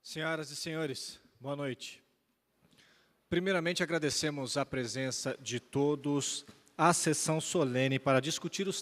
Senhoras e senhores, boa noite. Primeiramente, agradecemos a presença de todos à sessão solene para discutir o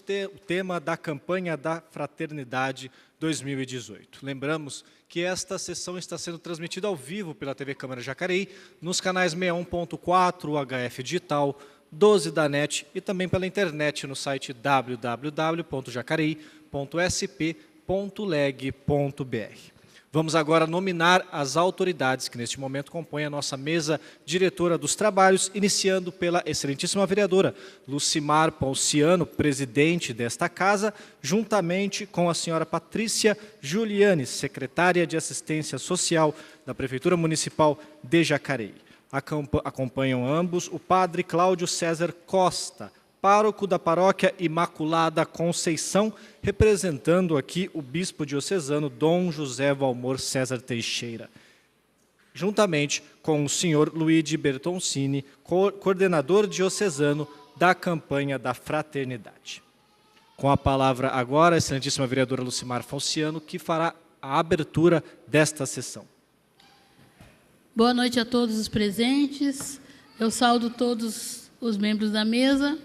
tema da campanha da Fraternidade 2018. Lembramos que esta sessão está sendo transmitida ao vivo pela TV Câmara Jacareí, nos canais 61.4, HF Digital, 12 da NET e também pela internet no site www.jacareí.sp.leg.br. Vamos agora nominar as autoridades que neste momento compõem a nossa mesa diretora dos trabalhos, iniciando pela excelentíssima vereadora Lucimar Ponciano, presidente desta casa, juntamente com a senhora Patrícia Juliane, secretária de Assistência Social da Prefeitura Municipal de Jacareí. Acompanham ambos o padre Cláudio César Costa, pároco da Paróquia Imaculada Conceição, representando aqui o bispo diocesano Dom José Valmor César Teixeira, juntamente com o senhor Luigi Bertoncini, coordenador diocesano da campanha da Fraternidade. Com a palavra agora, a excelentíssima vereadora Lucimar Ponciano, que fará a abertura desta sessão. Boa noite a todos os presentes. Eu saúdo todos os membros da mesa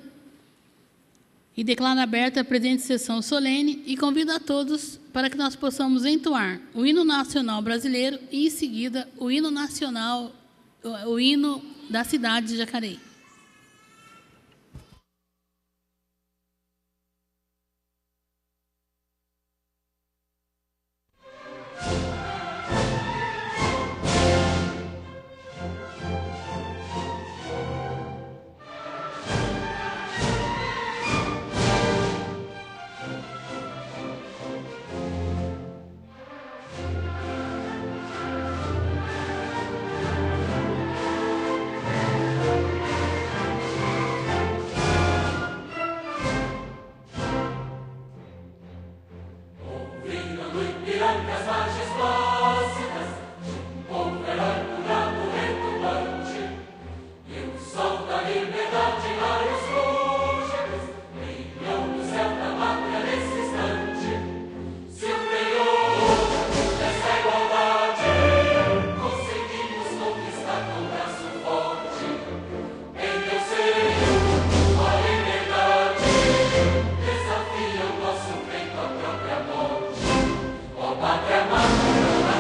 e declaro aberta a presente sessão solene e convido a todos para que nós possamos entoar o hino nacional brasileiro e, em seguida, o hino nacional, o hino da cidade de Jacareí. Pátria amada.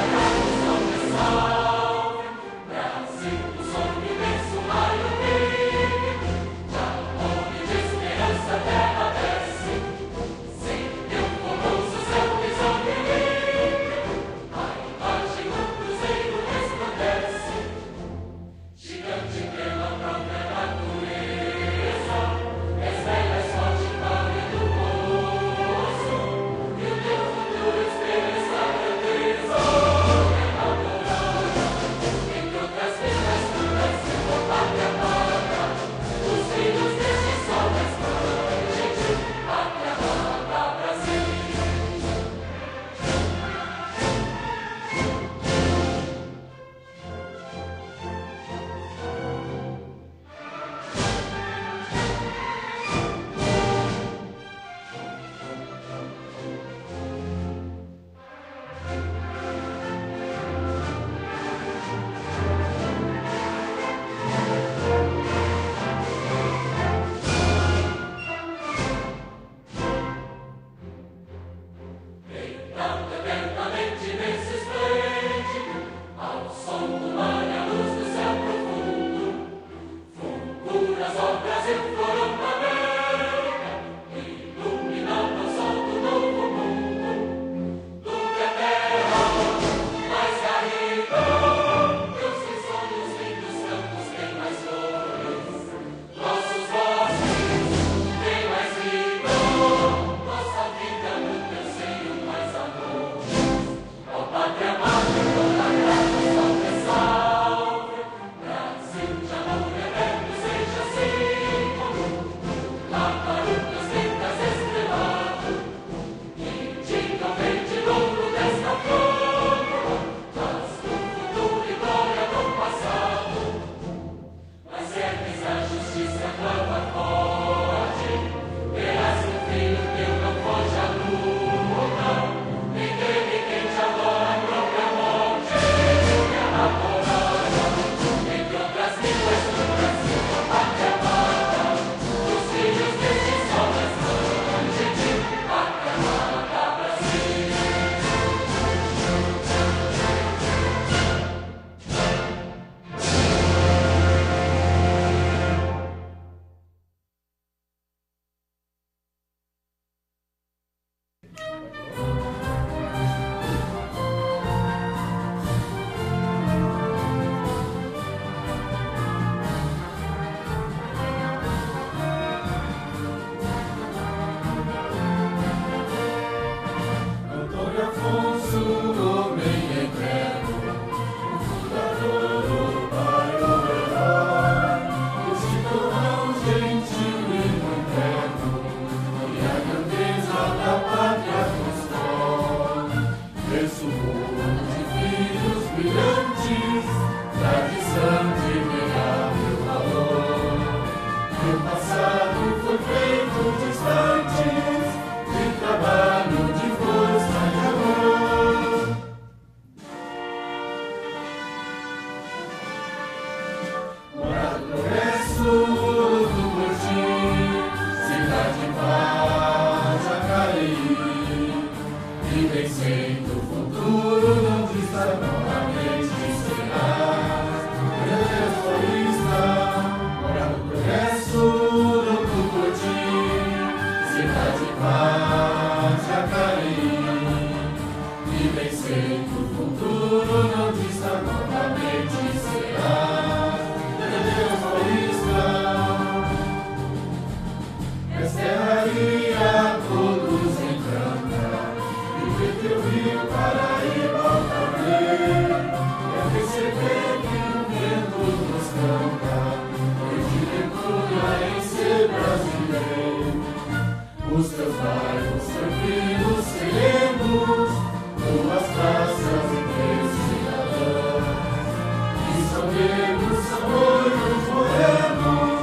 vencendo o futuro, não desista, novamente serás. Deus egoísta, mora no progresso, no Tucuruti, cidade de paz, Jacareí. E vencendo o futuro, não desista, novamente serás. Deus egoísta, essa terra todos encanta, viver teu rio, Paraíba, Altamir, é perceber que o vento nos canta, hoje ventura em ser brasileiro. Os teus bairros tranquilos, serenos, tuas praças e teus cidadãos, que são negros, são loiros, morenos,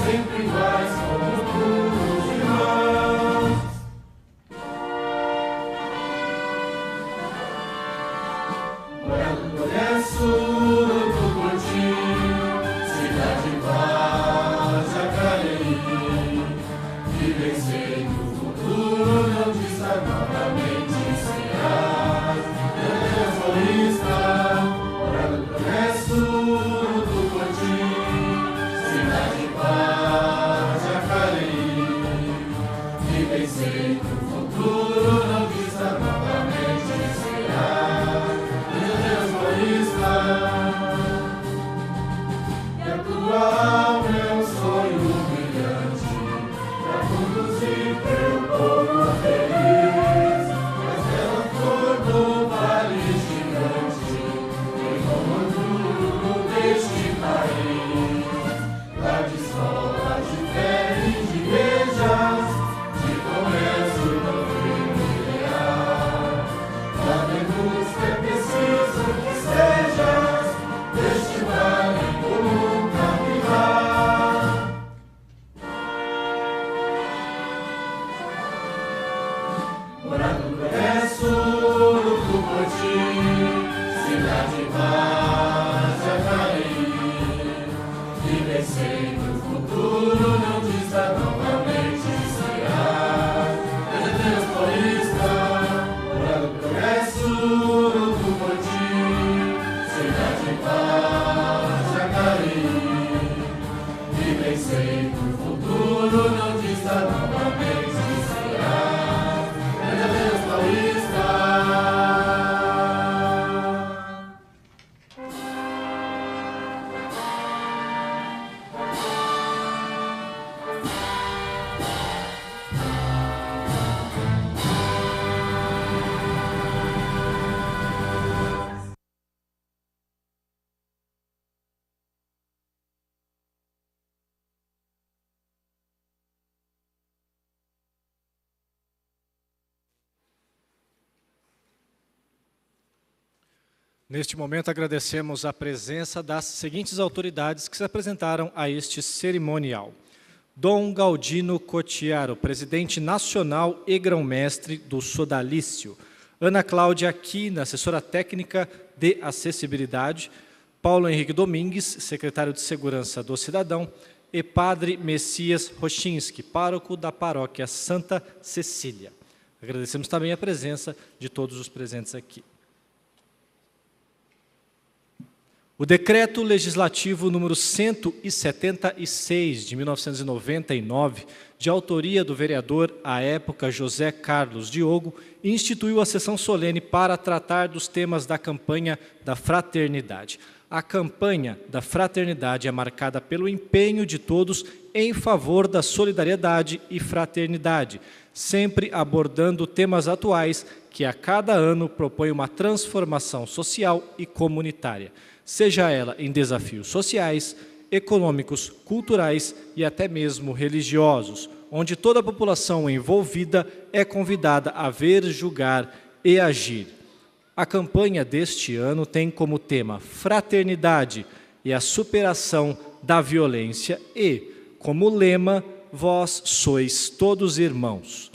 sempre iguais como puros irmãos. Mora no progresso, no Tucuruti, cidade de paz, Jacareí. E vencendo o futuro, não desista, novamente serás. Deus egoísta, mora no progresso, no Tucuruti, cidade de paz, Jacareí. E vencendo o futuro, não desista, novamente serás. Deus egoísta, e a tua alma é um sonho brilhante, pra conduzir teu povo feliz. Mas ela flor do vale gigante, em comando deste país. Lá de escolas, de fé e de igrejas, de comércio tão firme e leal. Sabemos que é preciso que sejas deste vale comum capital. Mora no progresso, no Tucuruti, cidade de paz, Jacareí. E vencendo o futuro, não desista, novamente serás. Deus paulista, mora no progresso, no Tucuruti, cidade de paz, Jacareí. E vencendo o futuro, não desista, novamente serás. Deus paulista. Neste momento, agradecemos a presença das seguintes autoridades que se apresentaram a este cerimonial. Dom Galdino Cotiaro, presidente nacional e grão-mestre do Sodalício. Ana Cláudia Aquina, assessora técnica de acessibilidade. Paulo Henrique Domingues, secretário de Segurança do Cidadão. E Padre Messias Rochinski, pároco da paróquia Santa Cecília. Agradecemos também a presença de todos os presentes aqui. O Decreto Legislativo número 176, de 1999, de autoria do vereador, à época, José Carlos Diogo, instituiu a sessão solene para tratar dos temas da campanha da fraternidade. A campanha da fraternidade é marcada pelo empenho de todos em favor da solidariedade e fraternidade, sempre abordando temas atuais que a cada ano propõem uma transformação social e comunitária, seja ela em desafios sociais, econômicos, culturais e até mesmo religiosos, onde toda a população envolvida é convidada a ver, julgar e agir. A campanha deste ano tem como tema fraternidade e a superação da violência e, como lema, vós sois todos irmãos.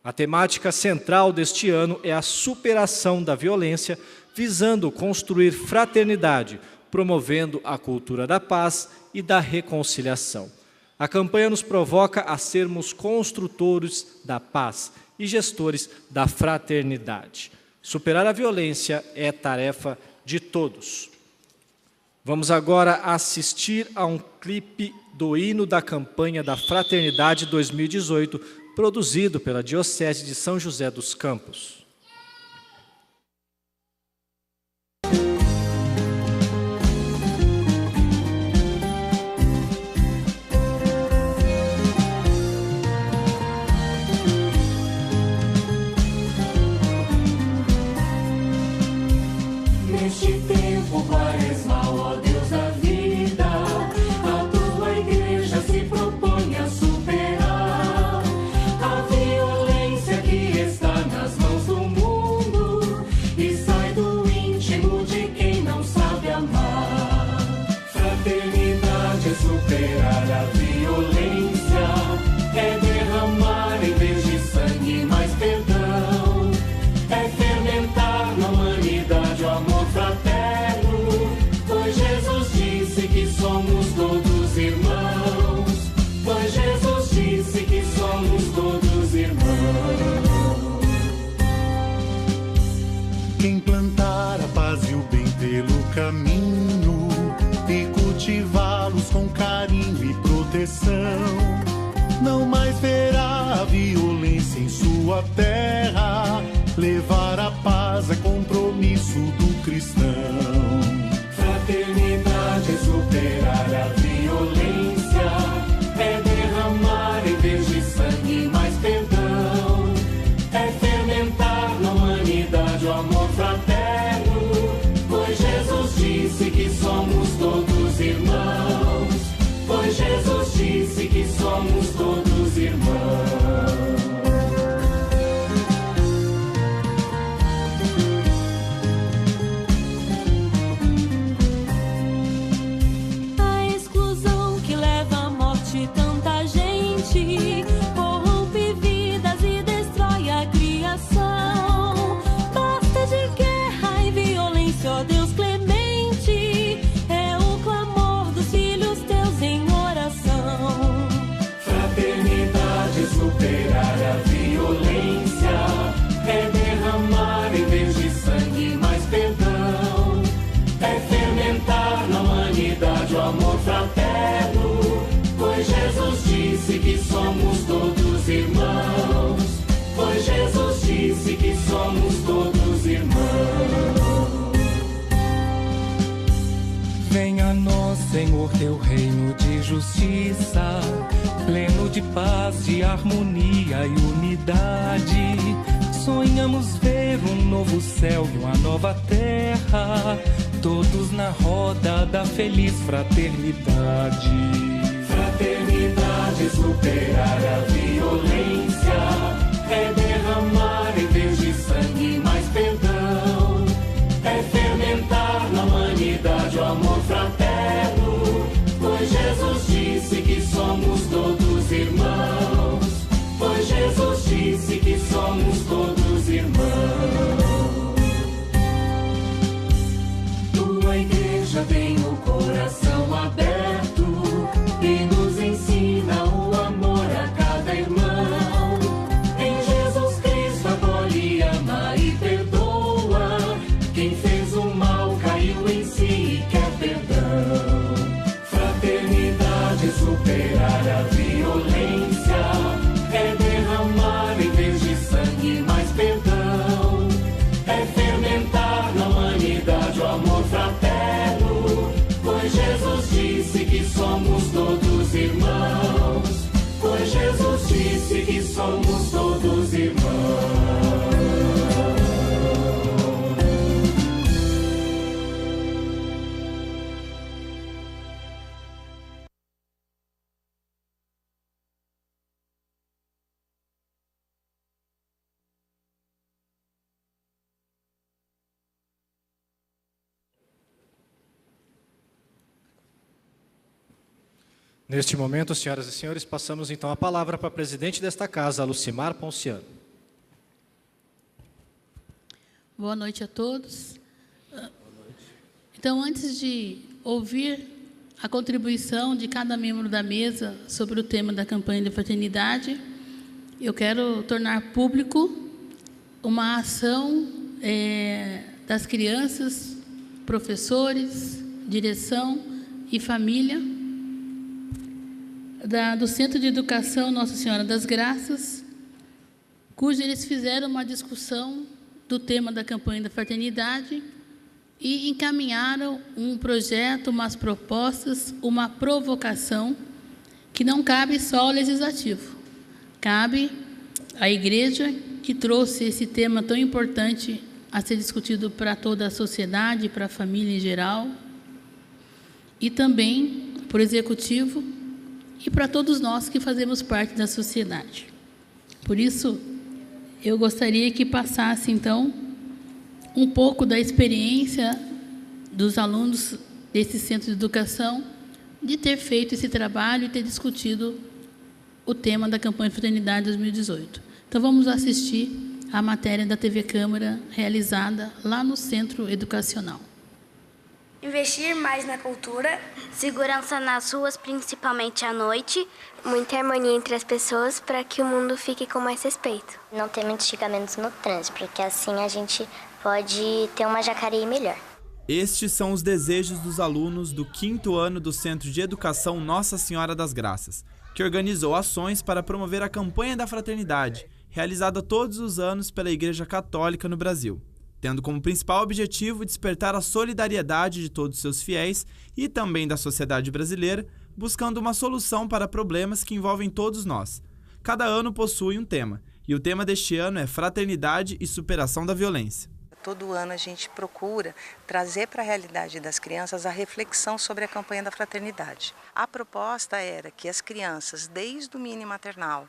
A temática central deste ano é a superação da violência, visando construir fraternidade, promovendo a cultura da paz e da reconciliação. A campanha nos provoca a sermos construtores da paz e gestores da fraternidade. Superar a violência é tarefa de todos. Vamos agora assistir a um clipe do hino da campanha da Fraternidade 2018, produzido pela Diocese de São José dos Campos. Neste tempo quaresmal, ó Deus da vida, a tua igreja se propõe a superar a violência que está nas mãos do mundo e sai do íntimo de quem não sabe amar. Fraternidade é superar a violência, é derramar em vez de sangue mais perdão, é fermentar na humanidade o amor fraterno, pois Jesus disse que somos todos irmãos, pois Jesus disse que somos todos irmãos. Quem plantar a paz e o bem pelo caminho e cultivá-los com carinho e proteção, não mais verá a violência em sua terra. Levar a paz é compromisso do cristão. Fraternidade é superar a violência, é derramar em vez de sangue mais perdão, é fermentar na humanidade o amor fraterno, pois Jesus disse que somos todos irmãos, pois Jesus disse que somos todos irmãos. Tanta gente corrompe vidas e destrói a criação. Basta de guerra e violência, ó Deus clemente, é o clamor dos filhos teus em oração. Fraternidade é superar a violência, é derramar em vez de sangue mais perdão, é fermentar na humanidade o amor fraterno, pois Jesus disse que somos todos irmãos, pois Jesus disse que somos todos irmãos. Venha a nós, Senhor, teu reino de justiça, pleno de paz, de harmonia e unidade. Sonhamos ver um novo céu e uma nova terra, todos na roda da feliz fraternidade. Fraternidade é superar a violência, é derramar em vez de sangue mais perdão, é fermentar na humanidade o amor fraterno, pois Jesus disse que somos todos irmãos, pois Jesus disse que somos todos irmãos. Tua igreja tem o coração aberto e nos ensina o amor a cada irmão. Em Jesus Cristo acolhe, ama e perdoa. Quem fez o mal caiu em si e quer perdão. Fraternidade é superar a violência, é derramar em vez de sangue mais perdão, é fermentar na humanidade o amor fraterno, pois Jesus disse que somos todos irmãos, pois Jesus disse que somos todos irmãos. Neste momento, senhoras e senhores, passamos então a palavra para a presidente desta casa, Lucimar Ponciano. Boa noite a todos. Então, antes de ouvir a contribuição de cada membro da mesa sobre o tema da campanha de fraternidade, eu quero tornar público uma ação das crianças, professores, direção e família do Centro de Educação Nossa Senhora das Graças, cujo eles fizeram uma discussão do tema da campanha da fraternidade e encaminharam um projeto, umas propostas, uma provocação que não cabe só ao Legislativo, cabe à Igreja, que trouxe esse tema tão importante a ser discutido para toda a sociedade, para a família em geral, e também para o Executivo e para todos nós que fazemos parte da sociedade. Por isso, eu gostaria que passasse, então, um pouco da experiência dos alunos desse centro de educação de ter feito esse trabalho e ter discutido o tema da campanha Fraternidade 2018. Então, vamos assistir a matéria da TV Câmara realizada lá no Centro Educacional. Investir mais na cultura. Segurança nas ruas, principalmente à noite. Muita harmonia entre as pessoas para que o mundo fique com mais respeito. Não ter muitos xingamentos no trânsito, porque assim a gente pode ter uma Jacareí melhor. Estes são os desejos dos alunos do 5º ano do Centro de Educação Nossa Senhora das Graças, que organizou ações para promover a campanha da fraternidade, realizada todos os anos pela Igreja Católica no Brasil, tendo como principal objetivo despertar a solidariedade de todos os seus fiéis e também da sociedade brasileira, buscando uma solução para problemas que envolvem todos nós. Cada ano possui um tema, e o tema deste ano é Fraternidade e Superação da Violência. Todo ano a gente procura trazer para a realidade das crianças a reflexão sobre a campanha da fraternidade. A proposta era que as crianças, desde o mini maternal,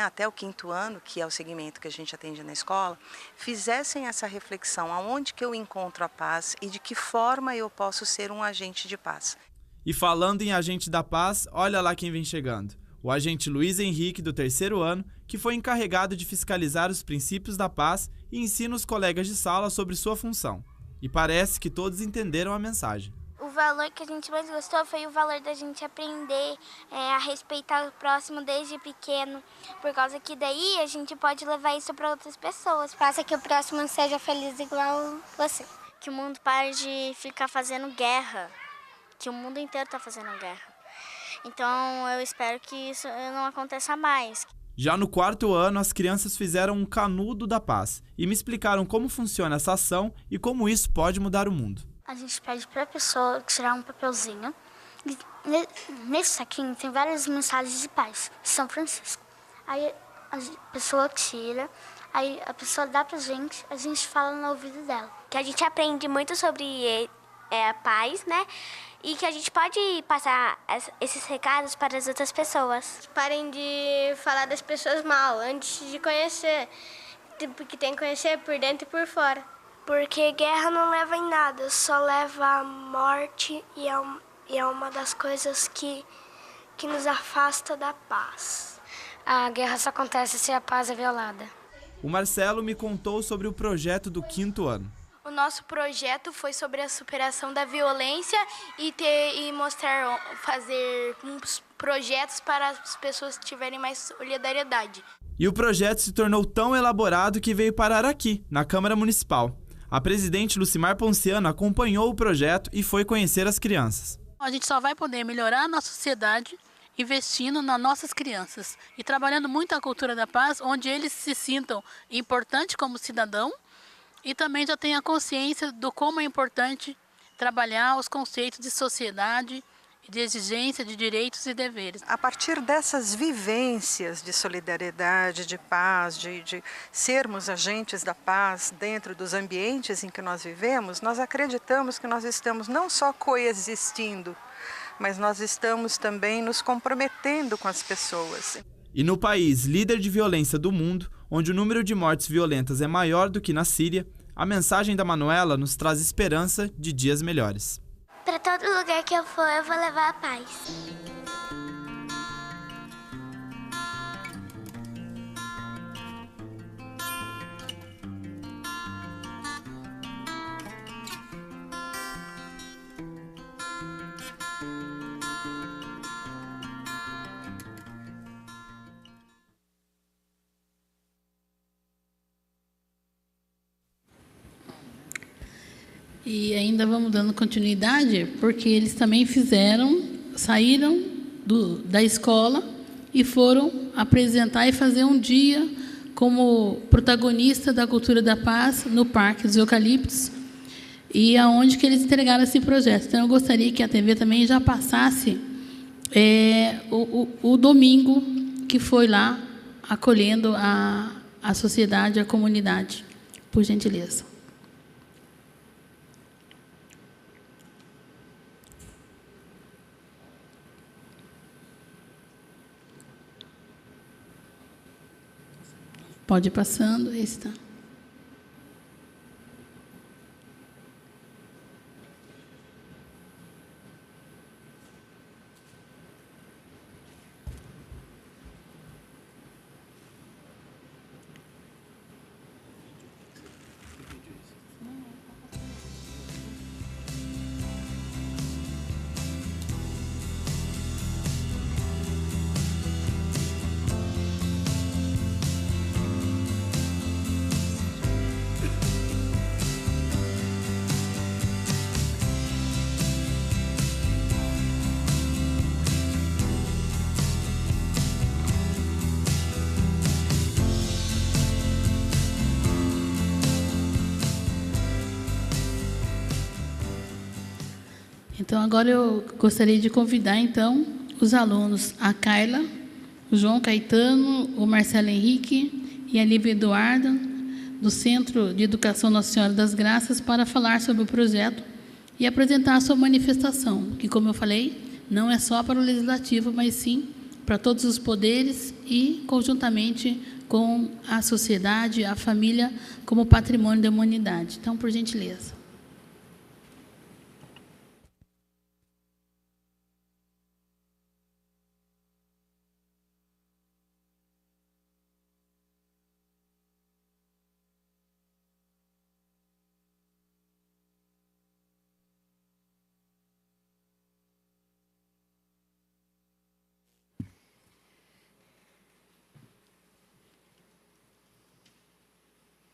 até o 5º ano, que é o segmento que a gente atende na escola, fizessem essa reflexão aonde que eu encontro a paz e de que forma eu posso ser um agente de paz. E falando em agente da paz, olha lá quem vem chegando. O agente Luiz Henrique, do 3º ano, que foi encarregado de fiscalizar os princípios da paz e ensina os colegas de sala sobre sua função. E parece que todos entenderam a mensagem. O valor que a gente mais gostou foi o valor da gente aprender a respeitar o próximo desde pequeno, por causa que daí a gente pode levar isso para outras pessoas. Faça que o próximo seja feliz igual você. Que o mundo pare de ficar fazendo guerra, que o mundo inteiro está fazendo guerra. Então eu espero que isso não aconteça mais. Já no 4º ano, as crianças fizeram um canudo da paz e me explicaram como funciona essa ação e como isso pode mudar o mundo. A gente pede para a pessoa tirar um papelzinho. E nesse saquinho tem várias mensagens de paz, de São Francisco. Aí a pessoa tira, aí a pessoa dá pra gente, a gente fala no ouvido dela. Que a gente aprende muito sobre a paz, né? E que a gente pode passar esses recados para as outras pessoas. Parem de falar das pessoas mal antes de conhecer, porque tem que conhecer por dentro e por fora. Porque guerra não leva em nada, só leva à morte e é uma das coisas que nos afasta da paz. A guerra só acontece se a paz é violada. O Marcelo me contou sobre o projeto do 5º ano. O nosso projeto foi sobre a superação da violência e fazer uns projetos para as pessoas tiverem mais solidariedade. E o projeto se tornou tão elaborado que veio parar aqui, na Câmara Municipal. A presidente Lucimar Ponciano acompanhou o projeto e foi conhecer as crianças. A gente só vai poder melhorar a nossa sociedade investindo nas nossas crianças e trabalhando muito a cultura da paz, onde eles se sintam importantes como cidadão e também já tenham a consciência do como é importante trabalhar os conceitos de sociedade, de exigência de direitos e deveres. A partir dessas vivências de solidariedade, de paz, de sermos agentes da paz dentro dos ambientes em que nós vivemos, nós acreditamos que nós estamos não só coexistindo, mas nós estamos também nos comprometendo com as pessoas. E no país líder de violência do mundo, onde o número de mortes violentas é maior do que na Síria, a mensagem da Manuela nos traz esperança de dias melhores. Para todo lugar que eu for, eu vou levar a paz. E ainda vamos dando continuidade, porque eles também saíram da escola e foram apresentar e fazer um dia como protagonista da cultura da paz no Parque dos Eucaliptos, e aonde que eles entregaram esse projeto. Então, eu gostaria que a TV também já passasse o domingo que foi lá acolhendo a sociedade, a comunidade, por gentileza. Pode ir passando, esse está. Então, agora eu gostaria de convidar, então, os alunos, a Carla, o João Caetano, o Marcelo Henrique e a Lívia Eduarda, do Centro de Educação Nossa Senhora das Graças, para falar sobre o projeto e apresentar a sua manifestação, que, como eu falei, não é só para o Legislativo, mas sim para todos os poderes e, conjuntamente com a sociedade, a família, como patrimônio da humanidade. Então, por gentileza.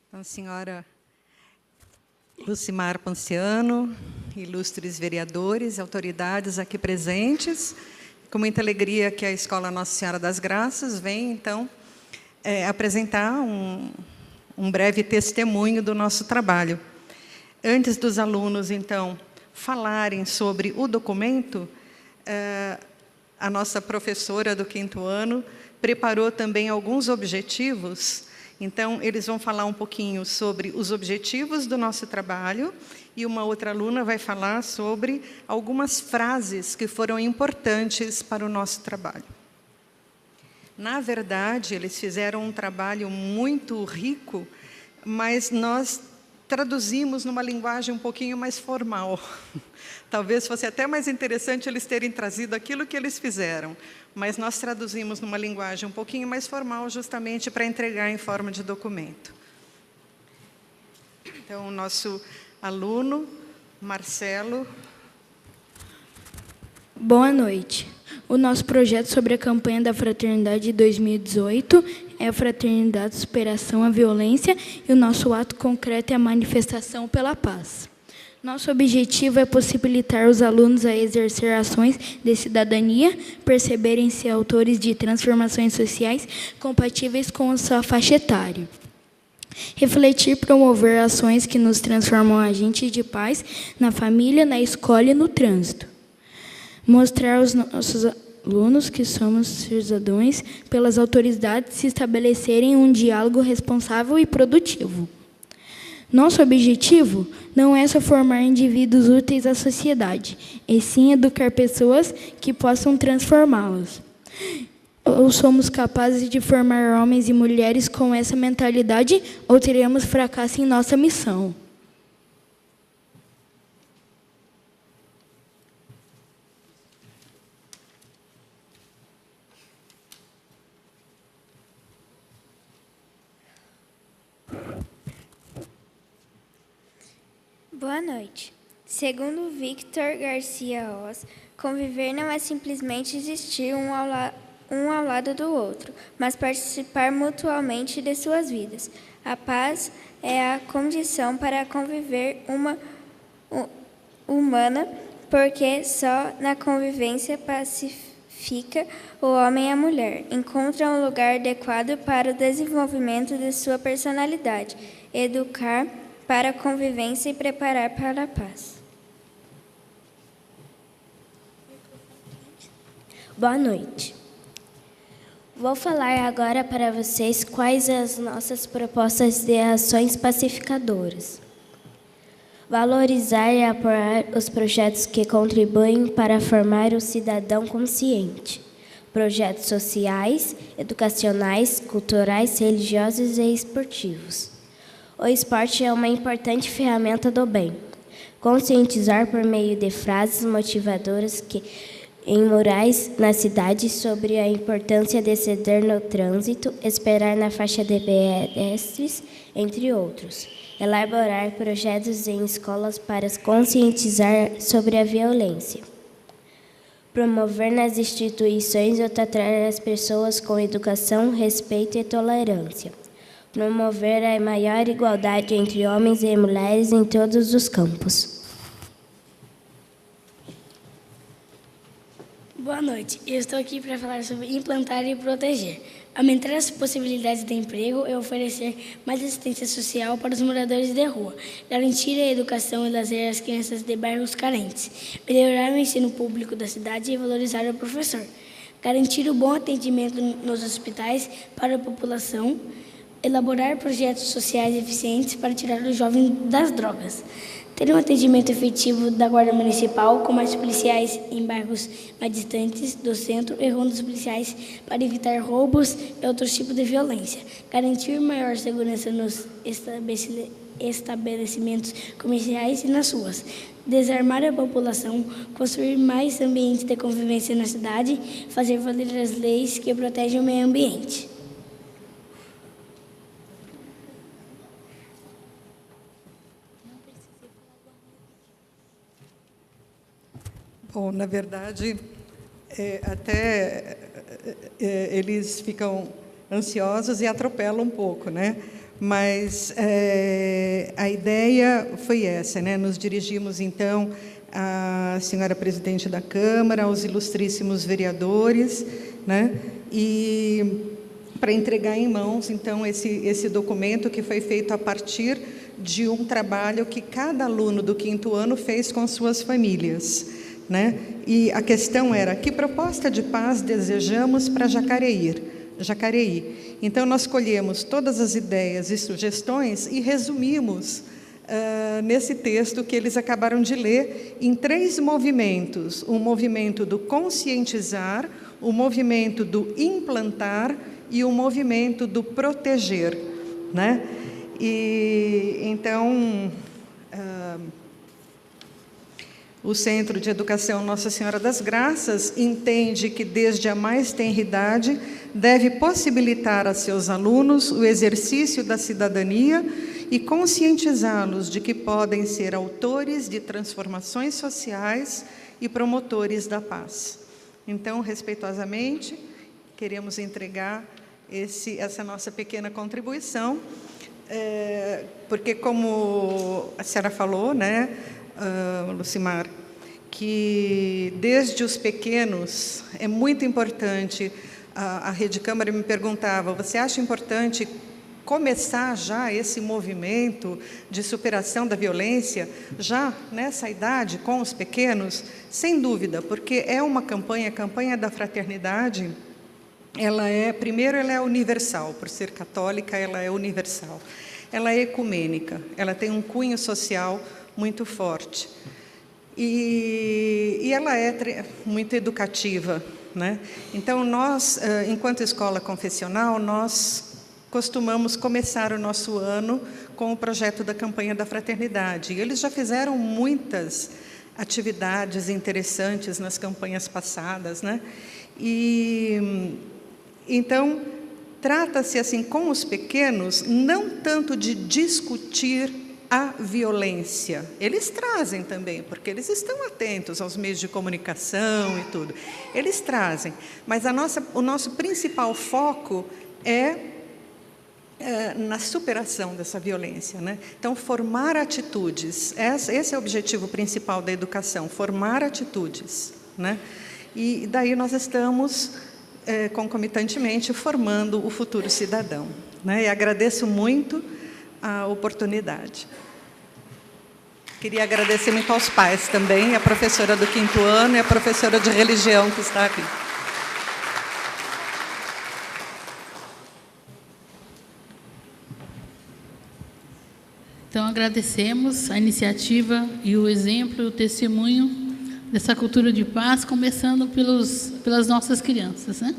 Então, senhora Lucimar Ponciano, ilustres vereadores, autoridades aqui presentes, com muita alegria que a Escola Nossa Senhora das Graças vem, então, apresentar um breve testemunho do nosso trabalho. Antes dos alunos, então, falarem sobre o documento, a nossa professora do 5º ano preparou também alguns objetivos. Então, eles vão falar um pouquinho sobre os objetivos do nosso trabalho e uma outra aluna vai falar sobre algumas frases que foram importantes para o nosso trabalho. Na verdade, eles fizeram um trabalho muito rico, mas nós traduzimos numa linguagem um pouquinho mais formal. Talvez fosse até mais interessante eles terem trazido aquilo que eles fizeram, mas nós traduzimos numa linguagem um pouquinho mais formal, justamente para entregar em forma de documento. Então, o nosso aluno, Marcelo. Boa noite. O nosso projeto sobre a campanha da Fraternidade de 2018 é a Fraternidade Superação à Violência e o nosso ato concreto é a manifestação pela paz. Nosso objetivo é possibilitar os alunos a exercer ações de cidadania, perceberem-se autores de transformações sociais compatíveis com a sua faixa etária. Refletir e promover ações que nos transformam agentes de paz na família, na escola e no trânsito. Mostrar aos nossos alunos que somos cidadãos pelas autoridades se estabelecerem um diálogo responsável e produtivo. Nosso objetivo não é só formar indivíduos úteis à sociedade, e sim educar pessoas que possam transformá-las. Ou somos capazes de formar homens e mulheres com essa mentalidade, ou teremos fracasso em nossa missão. Boa noite. Segundo Victor Garcia Oz, conviver não é simplesmente existir um ao lado do outro, mas participar mutuamente de suas vidas. A paz é a condição para conviver humana, porque só na convivência pacífica o homem e a mulher encontram um lugar adequado para o desenvolvimento de sua personalidade, educar para a convivência e preparar para a paz. Boa noite. Vou falar agora para vocês quais as nossas propostas de ações pacificadoras. Valorizar e apoiar os projetos que contribuem para formar o cidadão consciente. Projetos sociais, educacionais, culturais, religiosos e esportivos. O esporte é uma importante ferramenta do bem. Conscientizar por meio de frases motivadoras em murais na cidade sobre a importância de ceder no trânsito, esperar na faixa de pedestres, entre outros. Elaborar projetos em escolas para conscientizar sobre a violência. Promover nas instituições ou tratar as pessoas com educação, respeito e tolerância. Promover a maior igualdade entre homens e mulheres em todos os campos. Boa noite, eu estou aqui para falar sobre implantar e proteger. Aumentar as possibilidades de emprego e oferecer mais assistência social para os moradores de rua. Garantir a educação e lazer às crianças de bairros carentes. Melhorar o ensino público da cidade e valorizar o professor. Garantir o bom atendimento nos hospitais para a população. Elaborar projetos sociais eficientes para tirar os jovens das drogas. Ter um atendimento efetivo da Guarda Municipal, com mais policiais em bairros mais distantes do centro e rondas policiais para evitar roubos e outros tipos de violência. Garantir maior segurança nos estabelecimentos comerciais e nas ruas. Desarmar a população, construir mais ambientes de convivência na cidade, fazer valer as leis que protegem o meio ambiente. Bom, na verdade, eles ficam ansiosos e atropelam um pouco, né? Mas a ideia foi essa, né? Nos dirigimos, então, à senhora presidente da Câmara, aos ilustríssimos vereadores, né? E para entregar em mãos, então, esse documento que foi feito a partir de um trabalho que cada aluno do 5º ano fez com suas famílias. Né? E a questão era, que proposta de paz desejamos para Jacareí? Então, nós colhemos todas as ideias e sugestões e resumimos nesse texto que eles acabaram de ler em 3 movimentos. O movimento do conscientizar, o movimento do implantar e o movimento do proteger. Né? E, então... O Centro de Educação Nossa Senhora das Graças entende que, desde a mais tenra idade, deve possibilitar a seus alunos o exercício da cidadania e conscientizá-los de que podem ser autores de transformações sociais e promotores da paz. Então, respeitosamente, queremos entregar essa nossa pequena contribuição, porque, como a senhora falou, né, Lucimar, que desde os pequenos é muito importante. A Rede Câmara me perguntava, você acha importante começar já esse movimento de superação da violência, já nessa idade, com os pequenos? Sem dúvida, porque é uma campanha, a campanha da fraternidade, primeiro ela é universal, por ser católica ela é universal. Ela é ecumênica, ela tem um cunho social muito forte. E ela é muito educativa, né? Então, nós, enquanto escola confessional, nós costumamos começar o nosso ano com o projeto da campanha da fraternidade. E eles já fizeram muitas atividades interessantes nas campanhas passadas, né? E então, trata-se assim com os pequenos, não tanto de discutir a violência. Eles trazem também, porque eles estão atentos aos meios de comunicação e tudo. Eles trazem, mas o nosso principal foco é na superação dessa violência, né? Então, formar atitudes, esse é o objetivo principal da educação, formar atitudes, né? E daí nós estamos, concomitantemente, formando o futuro cidadão, né? E agradeço muito a oportunidade. Queria agradecer muito aos pais também, a professora do 5º ano e a professora de religião que está aqui. Então, agradecemos a iniciativa e o exemplo e o testemunho dessa cultura de paz, começando pelas nossas crianças, né?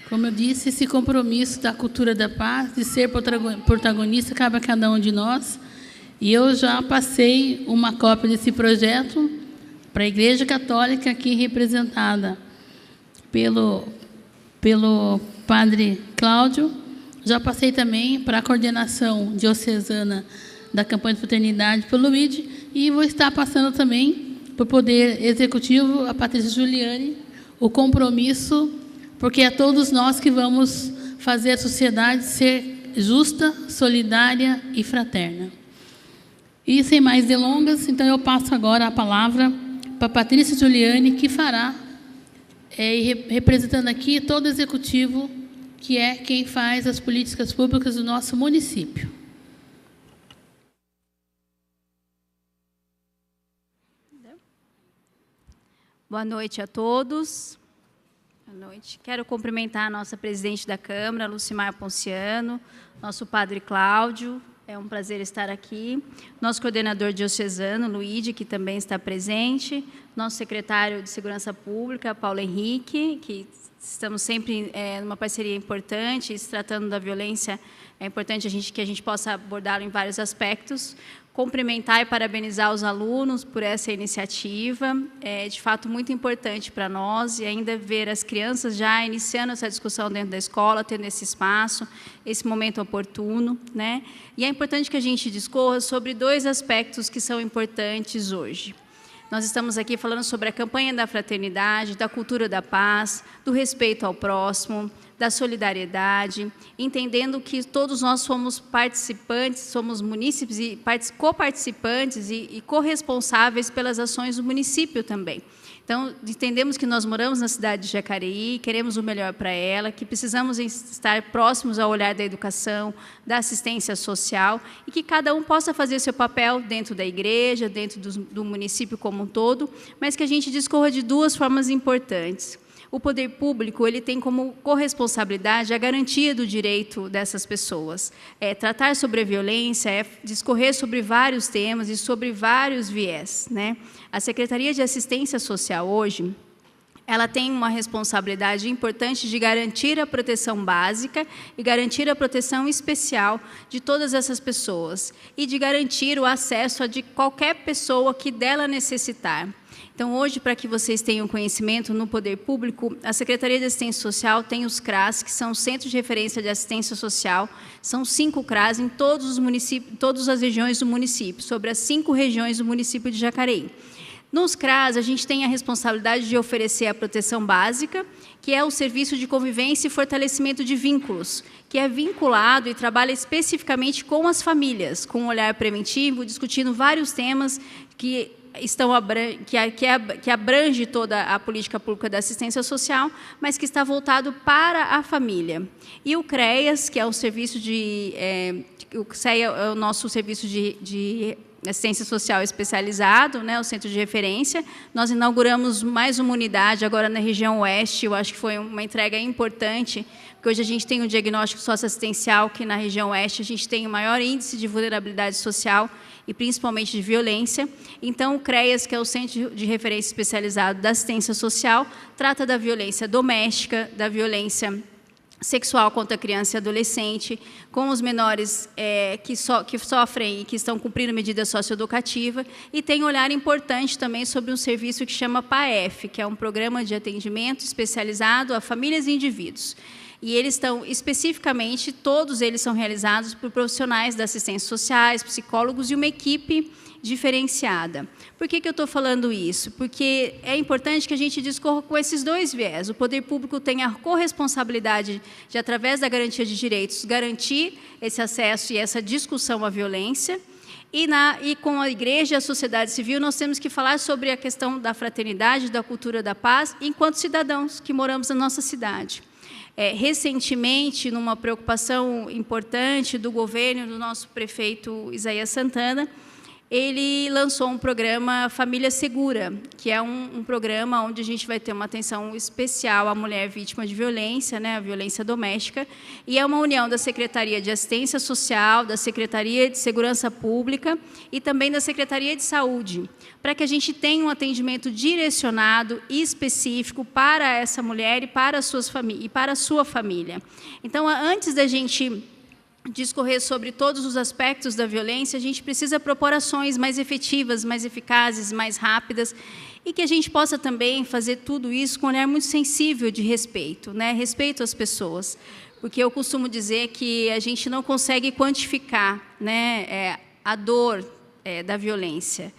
Como eu disse, esse compromisso da cultura da paz, de ser protagonista, cabe a cada um de nós. E eu já passei uma cópia desse projeto para a Igreja Católica, aqui representada pelo Padre Cláudio. Já passei também para a coordenação diocesana da campanha de fraternidade pelo Luigi, e vou estar passando também para o Poder Executivo, a Patrícia Giuliani, o compromisso, porque é todos nós que vamos fazer a sociedade ser justa, solidária e fraterna. E, sem mais delongas, então eu passo agora a palavra para a Patrícia Giuliani, que fará, representando aqui todo o Executivo, que é quem faz as políticas públicas do nosso município. Boa noite a todos. Boa noite. Quero cumprimentar a nossa presidente da Câmara, Lucimar Ponciano, nosso padre Cláudio, é um prazer estar aqui, nosso coordenador diocesano, Luigi, que também está presente, nosso secretário de Segurança Pública, Paulo Henrique, que estamos sempre numa parceria importante, se tratando da violência, é importante que a gente possa abordá-lo em vários aspectos. Cumprimentar e parabenizar os alunos por essa iniciativa, é de fato muito importante para nós, e ainda ver as crianças já iniciando essa discussão dentro da escola, tendo esse espaço, esse momento oportuno, né? E é importante que a gente discorra sobre 2 aspectos que são importantes hoje. Nós estamos aqui falando sobre a campanha da fraternidade, da cultura da paz, do respeito ao próximo, da solidariedade, entendendo que todos nós somos participantes, somos munícipes e coparticipantes e corresponsáveis pelas ações do município também. Então, entendemos que nós moramos na cidade de Jacareí, queremos o melhor para ela, que precisamos estar próximos ao olhar da educação, da assistência social, e que cada um possa fazer seu papel dentro da igreja, dentro do município como um todo, mas que a gente discorra de 2 formas importantes. O poder público ele tem como corresponsabilidade a garantia do direito dessas pessoas. Tratar sobre a violência, discorrer sobre vários temas e sobre vários viés, né? A Secretaria de Assistência Social hoje, ela tem uma responsabilidade importante de garantir a proteção básica e garantir a proteção especial de todas essas pessoas e de garantir o acesso a de qualquer pessoa que dela necessitar. Então, hoje, para que vocês tenham conhecimento, no poder público, a Secretaria de Assistência Social tem os CRAS, que são os Centros de Referência de Assistência Social, são 5 CRAS em todos os municípios, todas as regiões do município, sobre as 5 regiões do município de Jacareí. Nos CRAS, a gente tem a responsabilidade de oferecer a proteção básica, que é o serviço de convivência e fortalecimento de vínculos, que é vinculado e trabalha especificamente com as famílias, com um olhar preventivo, discutindo vários temas que abrange toda a política pública da assistência social, mas que está voltado para a família. E o CREAS, que é o serviço o CEA é o nosso serviço de assistência social especializado, né, o centro de referência. Nós inauguramos mais uma unidade agora na região oeste, eu acho que foi uma entrega importante, porque hoje a gente tem um diagnóstico socioassistencial que na região oeste a gente tem o maior índice de vulnerabilidade social e principalmente de violência. Então, o CREAS, que é o Centro de Referência Especializado da Assistência Social, trata da violência doméstica, da violência sexual contra a criança e adolescente, com os menores que sofrem e que estão cumprindo medida socioeducativa, e tem um olhar importante também sobre um serviço que chama PAEF, que é um programa de atendimento especializado a famílias e indivíduos. E eles estão, especificamente, todos eles são realizados por profissionais da assistência sociais, psicólogos e uma equipe diferenciada. Por que eu estou falando isso? Porque é importante que a gente discorra com esses dois viés. O poder público tem a corresponsabilidade de, através da garantia de direitos, garantir esse acesso e essa discussão à violência. E com a igreja e a sociedade civil, nós temos que falar sobre a questão da fraternidade, da cultura da paz, enquanto cidadãos que moramos na nossa cidade. Recentemente, numa preocupação importante do governo, do nosso prefeito Isaías Santana, ele lançou um programa Família Segura, que é um programa onde a gente vai ter uma atenção especial à mulher vítima de violência, né, a violência doméstica, e é uma união da Secretaria de Assistência Social, da Secretaria de Segurança Pública e também da Secretaria de Saúde, para que a gente tenha um atendimento direcionado e específico para essa mulher e para a sua família. Então, antes da gente discorrer sobre todos os aspectos da violência, a gente precisa propor ações mais efetivas, mais eficazes, mais rápidas, e que a gente possa também fazer tudo isso com um olhar muito sensível de respeito, né? Respeito às pessoas, porque eu costumo dizer que a gente não consegue quantificar, né, a dor da violência.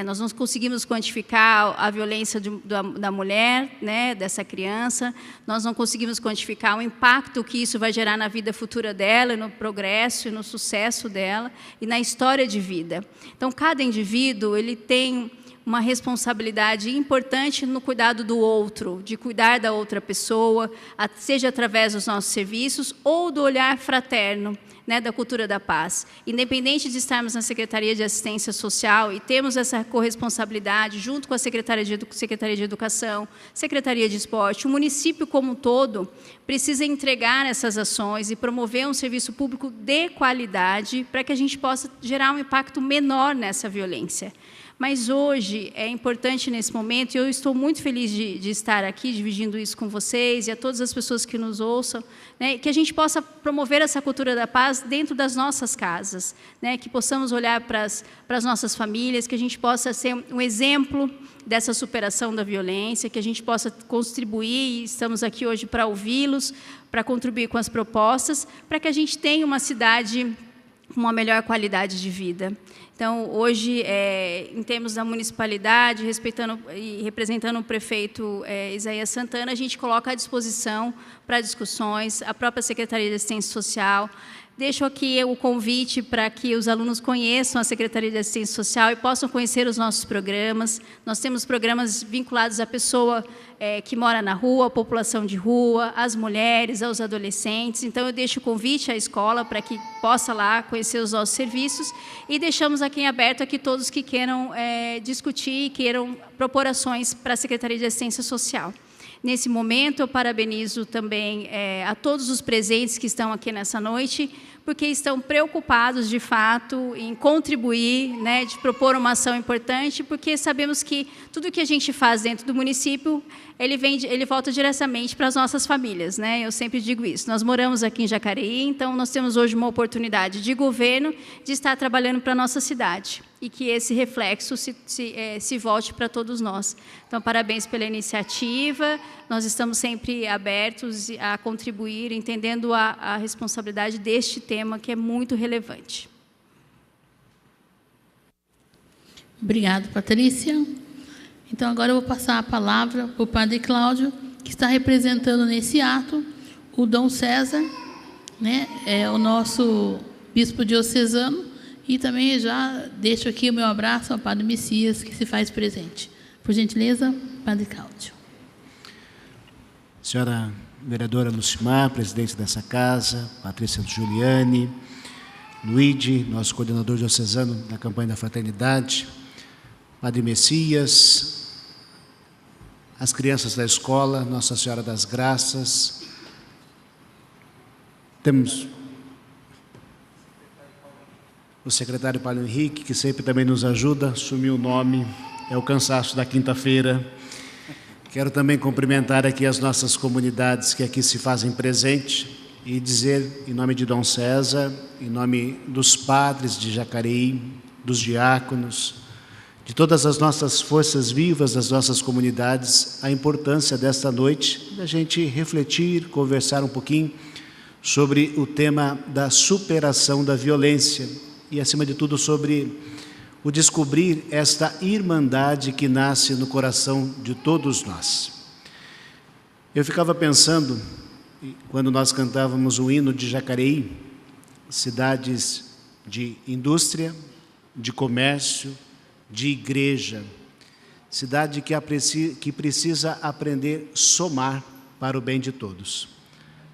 Nós não conseguimos quantificar a violência da mulher, né, dessa criança, nós não conseguimos quantificar o impacto que isso vai gerar na vida futura dela, no progresso e no sucesso dela e na história de vida. Então, cada indivíduo ele tem uma responsabilidade importante no cuidado do outro, de cuidar da outra pessoa, seja através dos nossos serviços ou do olhar fraterno, né, da cultura da paz. Independente de estarmos na Secretaria de Assistência Social e temos essa corresponsabilidade junto com a Secretaria de Educação, Secretaria de Esporte, o município como um todo precisa entregar essas ações e promover um serviço público de qualidade para que a gente possa gerar um impacto menor nessa violência. Mas hoje é importante nesse momento, e eu estou muito feliz de estar aqui dividindo isso com vocês e a todas as pessoas que nos ouçam, né, que a gente possa promover essa cultura da paz dentro das nossas casas, né, que possamos olhar para as nossas famílias, que a gente possa ser um exemplo dessa superação da violência, que a gente possa contribuir, e estamos aqui hoje para ouvi-los, para contribuir com as propostas, para que a gente tenha uma cidade com uma melhor qualidade de vida. Então, hoje, em termos da municipalidade, respeitando e representando o prefeito Isaías Santana, a gente coloca à disposição para discussões, a própria Secretaria de Assistência Social. Deixo aqui o convite para que os alunos conheçam a Secretaria de Assistência Social e possam conhecer os nossos programas. Nós temos programas vinculados à pessoa que mora na rua, à população de rua, às mulheres, aos adolescentes. Então, eu deixo o convite à escola para que possa lá conhecer os nossos serviços e deixamos aqui em aberto aqui todos que queiram discutir e queiram propor ações para a Secretaria de Assistência Social. Nesse momento, eu parabenizo também a todos os presentes que estão aqui nessa noite, porque estão preocupados, de fato, em contribuir, né, de propor uma ação importante, porque sabemos que tudo que a gente faz dentro do município, ele volta diretamente para as nossas famílias, né? Eu sempre digo isso. Nós moramos aqui em Jacareí, então nós temos hoje uma oportunidade de governo de estar trabalhando para a nossa cidade e que esse reflexo se volte para todos nós. Então, parabéns pela iniciativa. Nós estamos sempre abertos a contribuir, entendendo a responsabilidade deste tema, que é muito relevante. Obrigada, Patrícia. Então, agora eu vou passar a palavra para o Padre Cláudio, que está representando nesse ato o Dom César, né, o nosso bispo diocesano, e também já deixo aqui o meu abraço ao Padre Messias, que se faz presente. Por gentileza, Padre Cláudio. Senhora vereadora Lucimar, presidente dessa casa, Patrícia Giuliani, Luigi, nosso coordenador diocesano da campanha da fraternidade, Padre Messias, as crianças da escola, Nossa Senhora das Graças. Temos o secretário Paulo Henrique, que sempre também nos ajuda, sumiu o nome, é o cansaço da quinta-feira, Quero também cumprimentar aqui as nossas comunidades que aqui se fazem presente e dizer, em nome de Dom César, em nome dos padres de Jacareí, dos diáconos, de todas as nossas forças vivas das nossas comunidades, a importância desta noite da gente refletir, conversar um pouquinho sobre o tema da superação da violência e, acima de tudo, sobre o descobrir esta irmandade que nasce no coração de todos nós. Eu ficava pensando, quando nós cantávamos o hino de Jacareí, cidades de indústria, de comércio, de igreja, cidade que precisa aprender a somar para o bem de todos.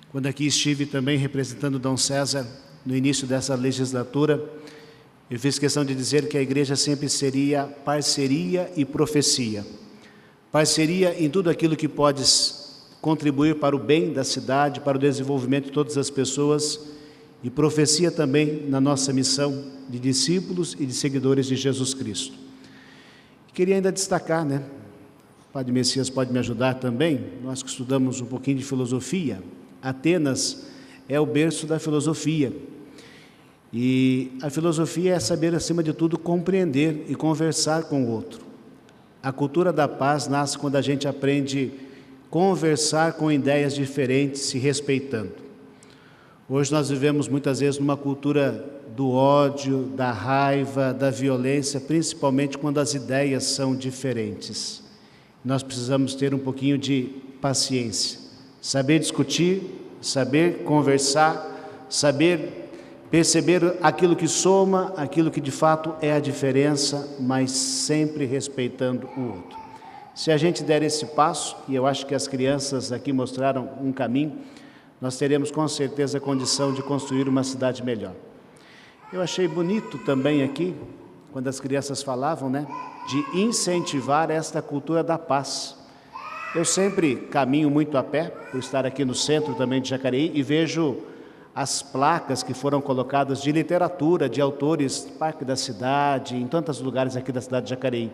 Quando aqui estive também representando Dom César, no início dessa legislatura, eu fiz questão de dizer que a igreja sempre seria parceria e profecia. Parceria em tudo aquilo que pode contribuir para o bem da cidade, para o desenvolvimento de todas as pessoas, e profecia também na nossa missão de discípulos e de seguidores de Jesus Cristo. Queria ainda destacar, o Padre Messias pode me ajudar também, nós que estudamos um pouquinho de filosofia, Atenas é o berço da filosofia. E a filosofia é saber, acima de tudo, compreender e conversar com o outro. A cultura da paz nasce quando a gente aprende a conversar com ideias diferentes, se respeitando. Hoje nós vivemos muitas vezes numa cultura do ódio, da raiva, da violência, principalmente quando as ideias são diferentes. Nós precisamos ter um pouquinho de paciência, saber discutir, saber conversar, saber perceber aquilo que soma, aquilo que de fato é a diferença, mas sempre respeitando o outro. Se a gente der esse passo, e eu acho que as crianças aqui mostraram um caminho, nós teremos com certeza a condição de construir uma cidade melhor. Eu achei bonito também aqui, quando as crianças falavam, de incentivar esta cultura da paz. Eu sempre caminho muito a pé, por estar aqui no centro também de Jacareí, e vejo as placas que foram colocadas de literatura, de autores, Parque da Cidade, em tantos lugares aqui da cidade de Jacareí.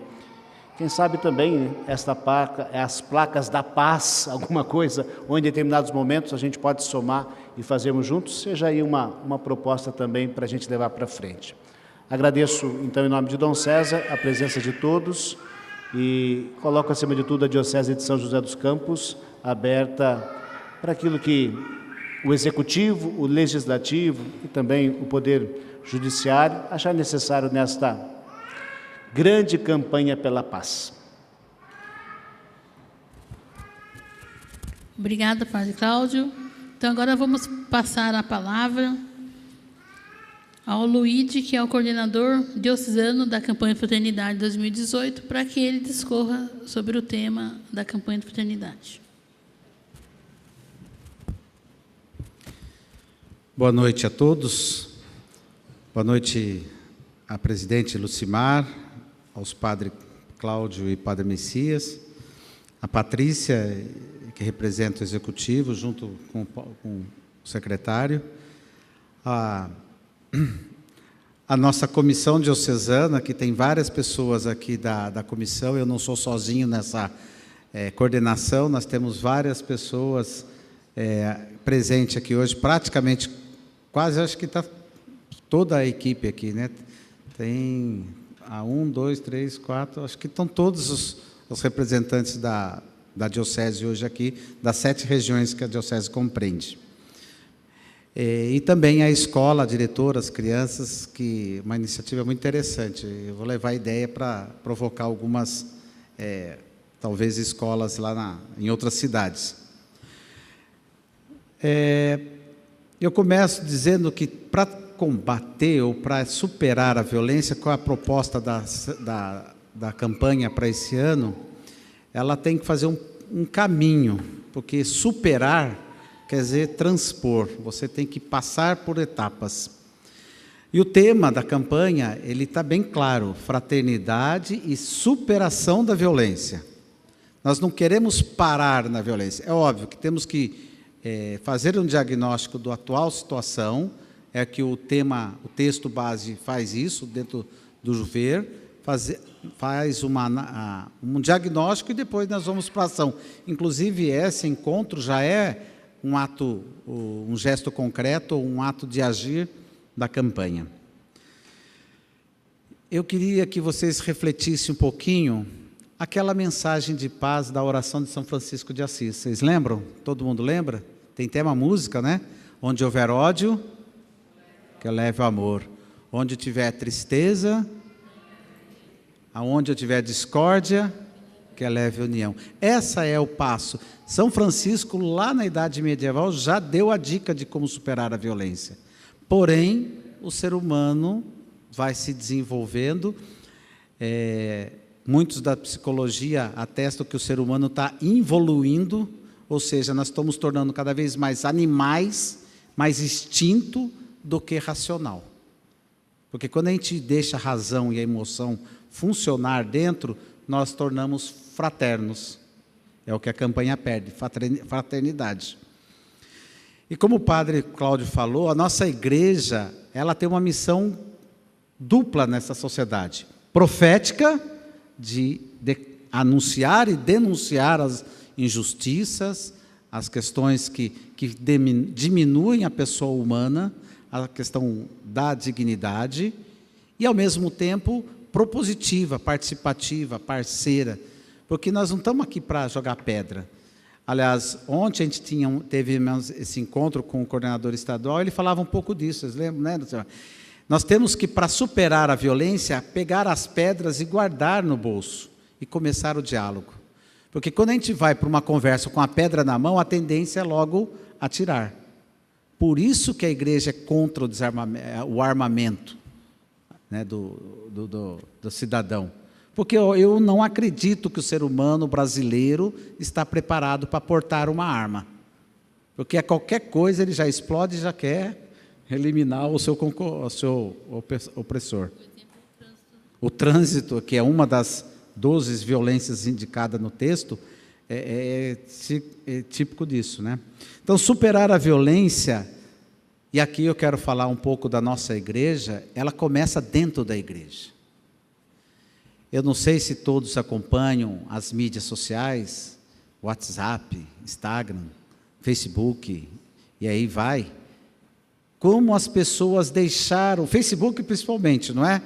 Quem sabe também esta placa, as placas da paz, alguma coisa, ou em determinados momentos a gente pode somar e fazermos juntos, seja aí uma proposta também para a gente levar para frente. Agradeço, então, em nome de Dom César, a presença de todos e coloco, acima de tudo, a Diocese de São José dos Campos aberta para aquilo que o Executivo, o Legislativo e também o Poder Judiciário achar necessário nesta grande campanha pela paz. Obrigada, Padre Cláudio. Então, agora vamos passar a palavra ao Luíde, que é o coordenador diocesano da campanha de Fraternidade 2018, para que ele discorra sobre o tema da campanha de Fraternidade. Boa noite a todos. Boa noite à presidente Lucimar, aos padre Cláudio e padre Messias, a Patrícia, que representa o executivo, junto com o secretário, a nossa comissão diocesana, que tem várias pessoas aqui da comissão, eu não sou sozinho nessa coordenação, nós temos várias pessoas presentes aqui hoje, praticamente, quase, acho que está toda a equipe aqui, Tem 1, 2, 3, 4, acho que estão todos os representantes da Diocese hoje aqui, das 7 regiões que a Diocese compreende. E também a escola, a diretora, as crianças, que uma iniciativa muito interessante. Eu vou levar a ideia para provocar algumas, talvez, escolas lá em outras cidades. Eu começo dizendo que para combater ou para superar a violência, qual é a proposta da campanha para esse ano? Ela tem que fazer um caminho, porque superar quer dizer transpor, você tem que passar por etapas. E o tema da campanha, ele está bem claro, fraternidade e superação da violência. Nós não queremos parar na violência, é óbvio que temos que fazer um diagnóstico da atual situação, é que o texto base faz isso, dentro do Juver, faz um diagnóstico e depois nós vamos para a ação. Inclusive, esse encontro já é um ato, um gesto concreto, um ato de agir da campanha. Eu queria que vocês refletissem um pouquinho aquela mensagem de paz da oração de São Francisco de Assis. Vocês lembram? Todo mundo lembra? Tem até uma música, né? Onde houver ódio, que leve o amor. Onde tiver tristeza, aonde eu tiver discórdia, que leve a união. Essa é o passo. São Francisco, lá na Idade Medieval, já deu a dica de como superar a violência. Porém, o ser humano vai se desenvolvendo. Muitos da psicologia atestam que o ser humano está evoluindo, ou seja, nós estamos tornando cada vez mais animais, mais instinto do que racional. Porque quando a gente deixa a razão e a emoção funcionar dentro, nós tornamos fraternos. É o que a campanha pede, fraternidade. E como o padre Cláudio falou, a nossa igreja, ela tem uma missão dupla nessa sociedade. Profética, de anunciar e denunciar as injustiças, as questões que diminuem a pessoa humana, a questão da dignidade, e ao mesmo tempo propositiva, participativa, parceira, porque nós não estamos aqui para jogar pedra. Aliás, ontem a gente teve esse encontro com o coordenador estadual, ele falava um pouco disso, vocês lembram, né, senhora? Nós temos que, para superar a violência, pegar as pedras e guardar no bolso, e começar o diálogo. Porque quando a gente vai para uma conversa com a pedra na mão, a tendência é logo atirar. Por isso que a igreja é contra o armamento, né, do cidadão. Porque eu não acredito que o ser humano brasileiro está preparado para portar uma arma. Porque a qualquer coisa ele já explode e já quer eliminar o seu opressor. O trânsito, que é uma das 12 violências indicadas no texto, é típico disso, né? Então, superar a violência, e aqui eu quero falar um pouco da nossa igreja, ela começa dentro da igreja. Eu não sei se todos acompanham as mídias sociais, WhatsApp, Instagram, Facebook, e aí vai. Como as pessoas deixaram, Facebook principalmente, não é?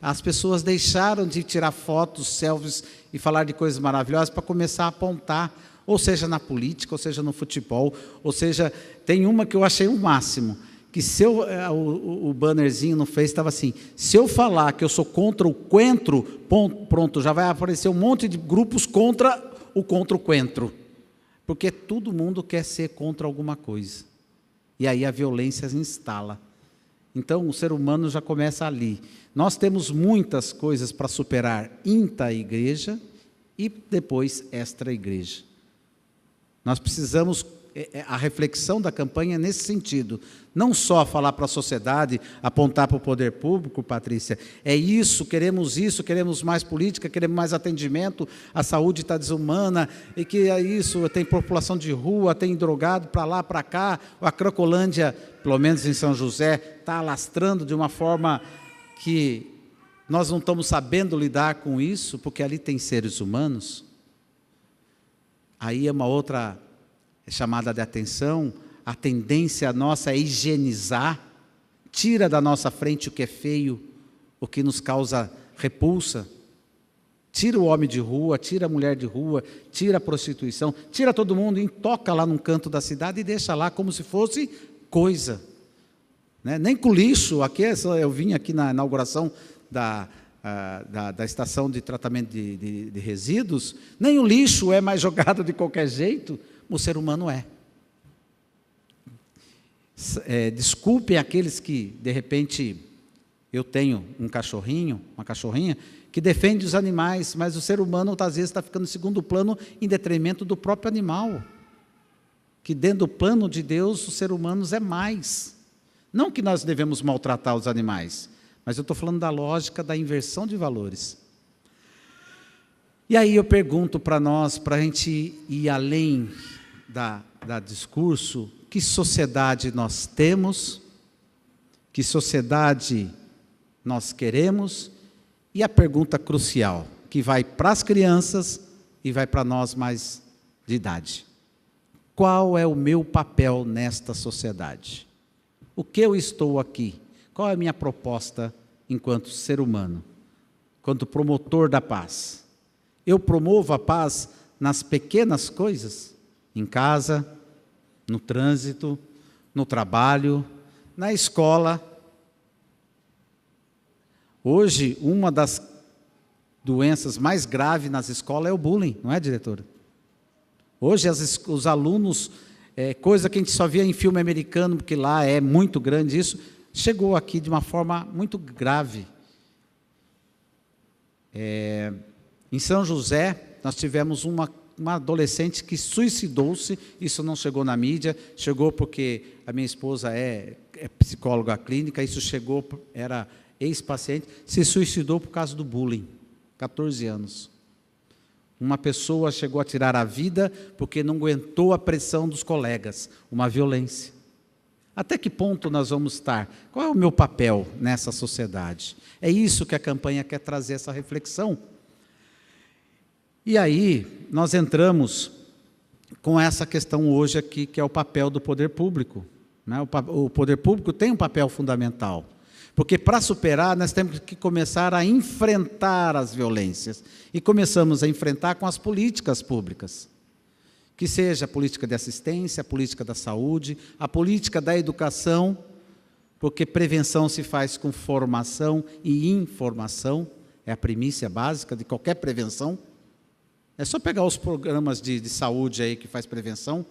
As pessoas deixaram de tirar fotos, selfies e falar de coisas maravilhosas para começar a apontar, ou seja na política, ou seja no futebol, ou seja, tem uma que eu achei o máximo, que o bannerzinho no Face estava assim, se eu falar que eu sou contra o coentro, pronto, já vai aparecer um monte de grupos contra o coentro, porque todo mundo quer ser contra alguma coisa. E aí a violência se instala. Então, o ser humano já começa ali. Nós temos muitas coisas para superar intra-igreja e depois extra-igreja. Nós precisamos, a reflexão da campanha é nesse sentido. Não só falar para a sociedade, apontar para o poder público, Patrícia, é isso, queremos mais política, queremos mais atendimento, a saúde está desumana, e que é isso, tem população de rua, tem drogado para lá, para cá, a Cracolândia, pelo menos em São José, está alastrando de uma forma que nós não estamos sabendo lidar com isso, porque ali tem seres humanos. Aí é uma outra chamada de atenção. A tendência nossa é higienizar, tira da nossa frente o que é feio, o que nos causa repulsa, tira o homem de rua, tira a mulher de rua, tira a prostituição, tira todo mundo e toca lá num canto da cidade e deixa lá como se fosse coisa. Né? Nem com lixo, aqui eu vim aqui na inauguração da estação de tratamento de resíduos, nem o lixo é mais jogado de qualquer jeito, o ser humano é. Desculpem aqueles que, de repente, eu tenho um cachorrinho, uma cachorrinha, que defende os animais, mas o ser humano, às vezes, está ficando em segundo plano em detrimento do próprio animal. Que dentro do plano de Deus, os seres humanos é mais. Não que nós devemos maltratar os animais, mas eu estou falando da lógica da inversão de valores. E aí eu pergunto para nós, para a gente ir além da discurso, que sociedade nós temos, que sociedade nós queremos E a pergunta crucial, que vai para as crianças e vai para nós mais de idade. Qual é o meu papel nesta sociedade? O que eu estou aqui? Qual é a minha proposta enquanto ser humano? Enquanto promotor da paz? Eu promovo a paz nas pequenas coisas? Em casa, no trânsito, no trabalho, na escola. Hoje, uma das doenças mais graves nas escolas é o bullying, não é, diretora? Hoje, os alunos, coisa que a gente só via em filme americano, porque lá é muito grande isso, chegou aqui de uma forma muito grave. Em São José, nós tivemos uma adolescente que suicidou-se. Isso não chegou na mídia, chegou porque a minha esposa é psicóloga clínica, isso chegou, era ex-paciente, se suicidou por causa do bullying, 14 anos. Uma pessoa chegou a tirar a vida porque não aguentou a pressão dos colegas, uma violência. Até que ponto nós vamos estar? Qual é o meu papel nessa sociedade? É isso que a campanha quer trazer, essa reflexão. E aí, nós entramos com essa questão hoje aqui, que é o papel do poder público. Né? O poder público tem um papel fundamental, porque para superar, nós temos que começar a enfrentar as violências. E começamos a enfrentar com as políticas públicas. Que seja a política de assistência, a política da saúde, a política da educação, porque prevenção se faz com formação e informação, é a primícia básica de qualquer prevenção. É só pegar os programas de saúde aí que faz prevenção,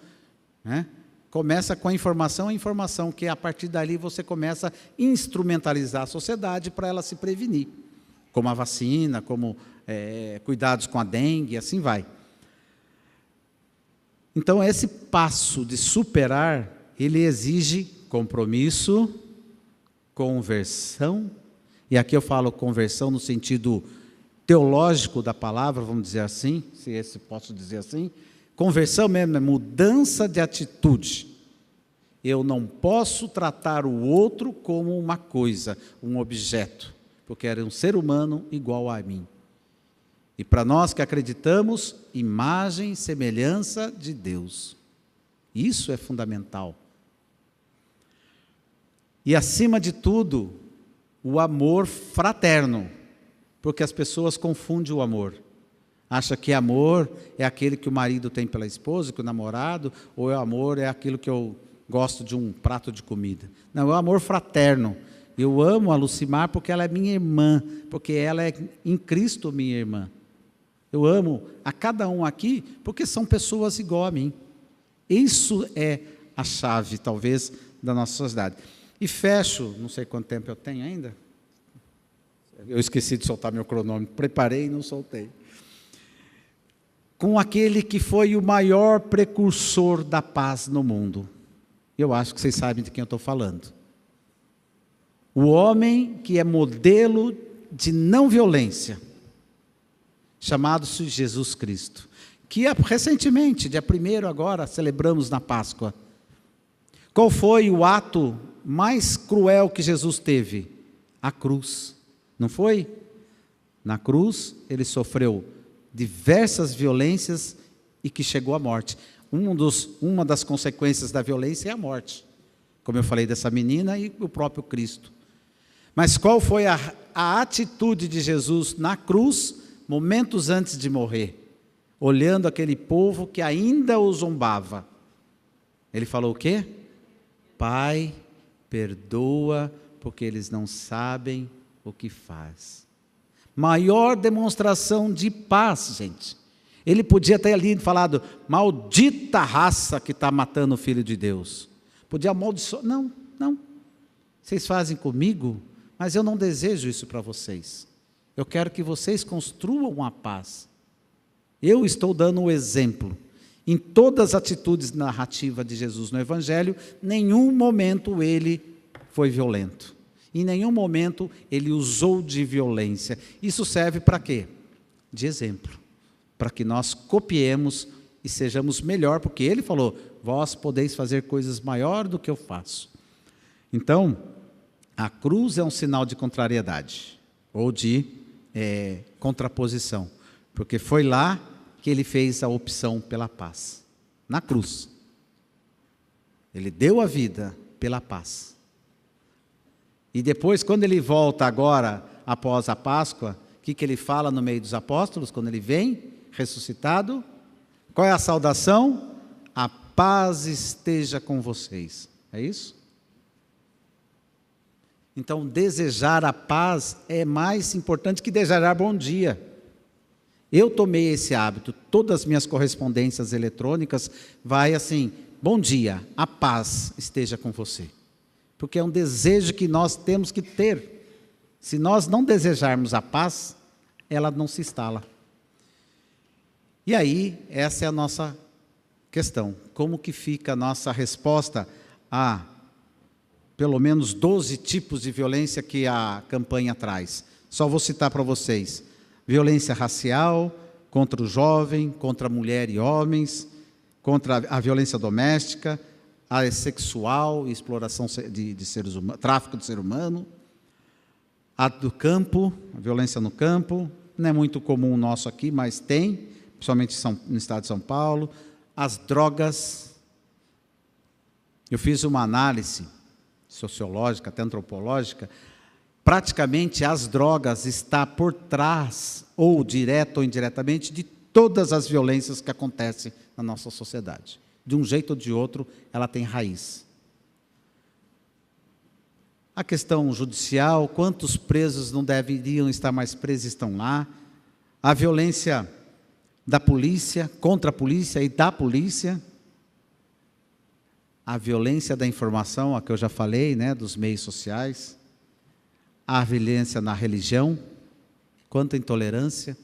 né? Começa com a informação, que a partir dali você começa a instrumentalizar a sociedade para ela se prevenir, como a vacina, como cuidados com a dengue, assim vai. Então, esse passo de superar, ele exige compromisso, conversão, e aqui eu falo conversão no sentido teológico da palavra, vamos dizer assim, se posso dizer assim. Conversão mesmo é mudança de atitude. Eu não posso tratar o outro como uma coisa, um objeto, porque era um ser humano igual a mim. E para nós que acreditamos, imagem e semelhança de Deus. Isso é fundamental. E acima de tudo, o amor fraterno, porque as pessoas confundem o amor. Acha que amor é aquele que o marido tem pela esposa, que o namorado, ou o amor é aquilo que eu gosto de um prato de comida. Não, é o amor fraterno. Eu amo a Lucimar porque ela é minha irmã, porque ela é em Cristo minha irmã. Eu amo a cada um aqui porque são pessoas igual a mim. Isso é a chave, talvez, da nossa sociedade. E fecho, não sei quanto tempo eu tenho ainda. Eu esqueci de soltar meu cronômetro, preparei e não soltei. Com aquele que foi o maior precursor da paz no mundo. Eu acho que vocês sabem de quem eu estou falando. O homem que é modelo de não violência, chamado-se Jesus Cristo, que recentemente, dia 1º agora, celebramos na Páscoa. Qual foi o ato mais cruel que Jesus teve? A cruz, não foi? Na cruz, ele sofreu diversas violências e que chegou à morte. Uma das consequências da violência é a morte, como eu falei dessa menina e o próprio Cristo. Mas qual foi a atitude de Jesus na cruz, momentos antes de morrer, olhando aquele povo que ainda o zombava? Ele falou o quê? Pai, perdoa, porque eles não sabem o que faz. Maior demonstração de paz, gente. Ele podia ter ali falado, maldita raça que está matando o Filho de Deus. Podia amaldiçoar. Não. Vocês fazem comigo, mas eu não desejo isso para vocês. Eu quero que vocês construam a paz. Eu estou dando um exemplo. Em todas as atitudes narrativas de Jesus no Evangelho, nenhum momento ele foi violento. Em nenhum momento ele usou de violência. Isso serve para quê? De exemplo. Para que nós copiemos e sejamos melhor, porque ele falou, vós podeis fazer coisas maiores do que eu faço. Então, a cruz é um sinal de contrariedade, ou de contraposição, porque foi lá que ele fez a opção pela paz, na cruz. Ele deu a vida pela paz. E depois, quando ele volta agora, após a Páscoa, o que ele fala no meio dos apóstolos, quando ele vem ressuscitado? Qual é a saudação? A paz esteja com vocês. É isso? Então, desejar a paz é mais importante que desejar bom dia. Eu tomei esse hábito, todas as minhas correspondências eletrônicas vai assim: bom dia, a paz esteja com você. Porque é um desejo que nós temos que ter. Se nós não desejarmos a paz, ela não se instala. E aí, essa é a nossa questão. Como que fica a nossa resposta a pelo menos 12 tipos de violência que a campanha traz? Só vou citar para vocês: violência racial, contra o jovem, contra a mulher e homens, contra a violência doméstica, a sexual, exploração de seres humanos, tráfico de ser humano, a do campo, a violência no campo, não é muito comum o nosso aqui, mas tem, principalmente no estado de São Paulo, as drogas. Eu fiz uma análise sociológica, até antropológica, praticamente as drogas estão por trás, ou direto ou indiretamente, de todas as violências que acontecem na nossa sociedade. De um jeito ou de outro, ela tem raiz. A questão judicial, quantos presos não deveriam estar mais presos estão lá. A violência da polícia, contra a polícia e da polícia. A violência da informação, a que eu já falei, né, dos meios sociais. A violência na religião, quanta intolerância.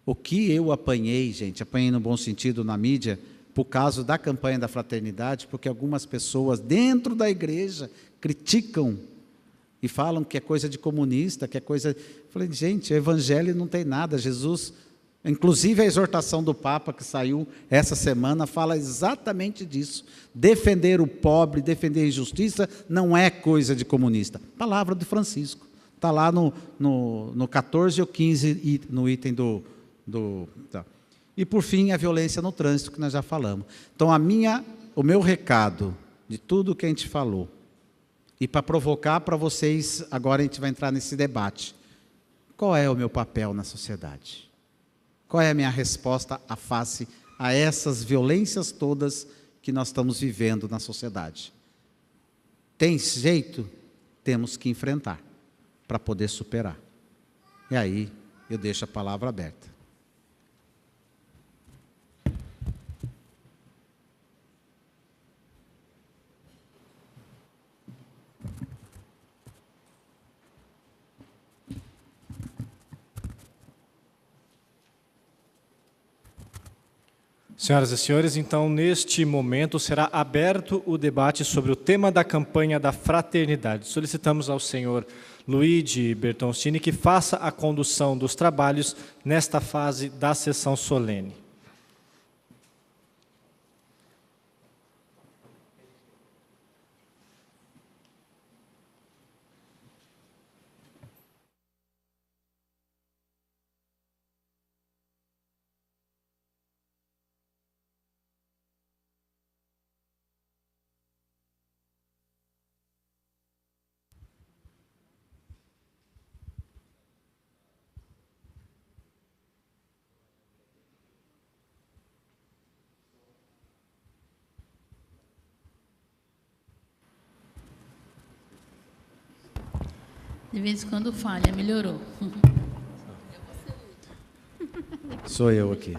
O que eu apanhei, gente, apanhei no bom sentido na mídia, por causa da campanha da fraternidade, porque algumas pessoas dentro da igreja criticam e falam que é coisa de comunista, que é coisa... Eu falei, gente, o evangelho não tem nada. Jesus, inclusive a exortação do Papa que saiu essa semana, fala exatamente disso. Defender o pobre, defender a injustiça, não é coisa de comunista. Palavra de Francisco. Está lá no 14 ou 15, no item tá. E, por fim, a violência no trânsito, que nós já falamos. Então, o meu recado de tudo que a gente falou, e para provocar para vocês, agora a gente vai entrar nesse debate. Qual é o meu papel na sociedade? Qual é a minha resposta face a essas violências todas que nós estamos vivendo na sociedade? Tem jeito? Temos que enfrentar para poder superar. E aí, eu deixo a palavra aberta. Senhoras e senhores, então, neste momento será aberto o debate sobre o tema da campanha da fraternidade. Solicitamos ao senhor Luigi Bertoncini que faça a condução dos trabalhos nesta fase da sessão solene. De vez em quando falha, melhorou. Sou eu aqui.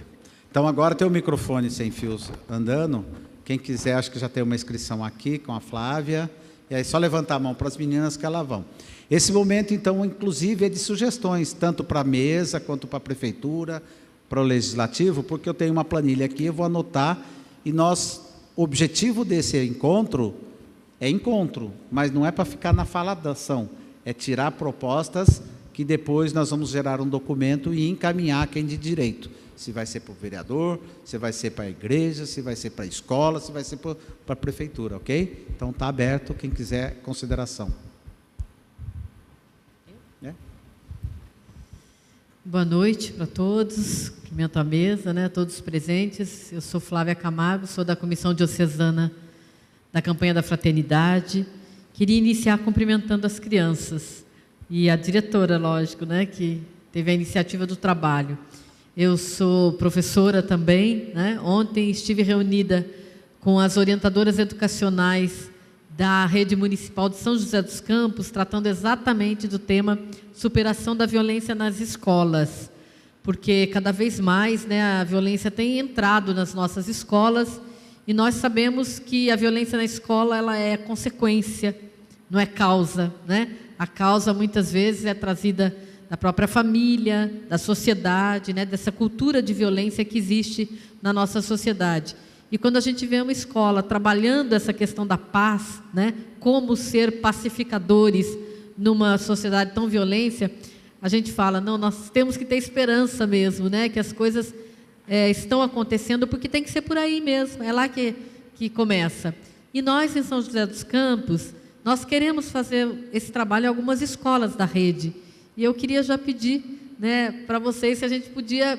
Então, agora tem o microfone sem fios andando. Quem quiser, acho que já tem uma inscrição aqui com a Flávia. E aí, só levantar a mão para as meninas que elas vão. Esse momento, então, inclusive, é de sugestões, tanto para a mesa, quanto para a prefeitura, para o legislativo, porque eu tenho uma planilha aqui, eu vou anotar, e o objetivo desse encontro é encontro, mas não é para ficar na faladação. É tirar propostas que depois nós vamos gerar um documento e encaminhar quem de direito. Se vai ser para o vereador, se vai ser para a igreja, se vai ser para a escola, se vai ser para a prefeitura, ok? Então está aberto, quem quiser consideração. Boa noite para todos, cumprimento a mesa, né, todos os presentes. Eu sou Flávia Camargo, sou da Comissão Diocesana da Campanha da Fraternidade. Queria iniciar cumprimentando as crianças e a diretora, lógico, né, que teve a iniciativa do trabalho. Eu sou professora também, né? Ontem estive reunida com as orientadoras educacionais da Rede Municipal de São José dos Campos, tratando exatamente do tema superação da violência nas escolas, porque cada vez mais, né, a violência tem entrado nas nossas escolas e nós sabemos que a violência na escola ela é consequência, não é causa, né? A causa muitas vezes é trazida da própria família, da sociedade, né, dessa cultura de violência que existe na nossa sociedade. E quando a gente vê uma escola trabalhando essa questão da paz, né, como ser pacificadores numa sociedade tão violenta, a gente fala, não, nós temos que ter esperança mesmo, né, que as coisas estão acontecendo porque tem que ser por aí mesmo, é lá que começa. E nós, em São José dos Campos, nós queremos fazer esse trabalho em algumas escolas da rede. E eu queria já pedir, né, para vocês se a gente podia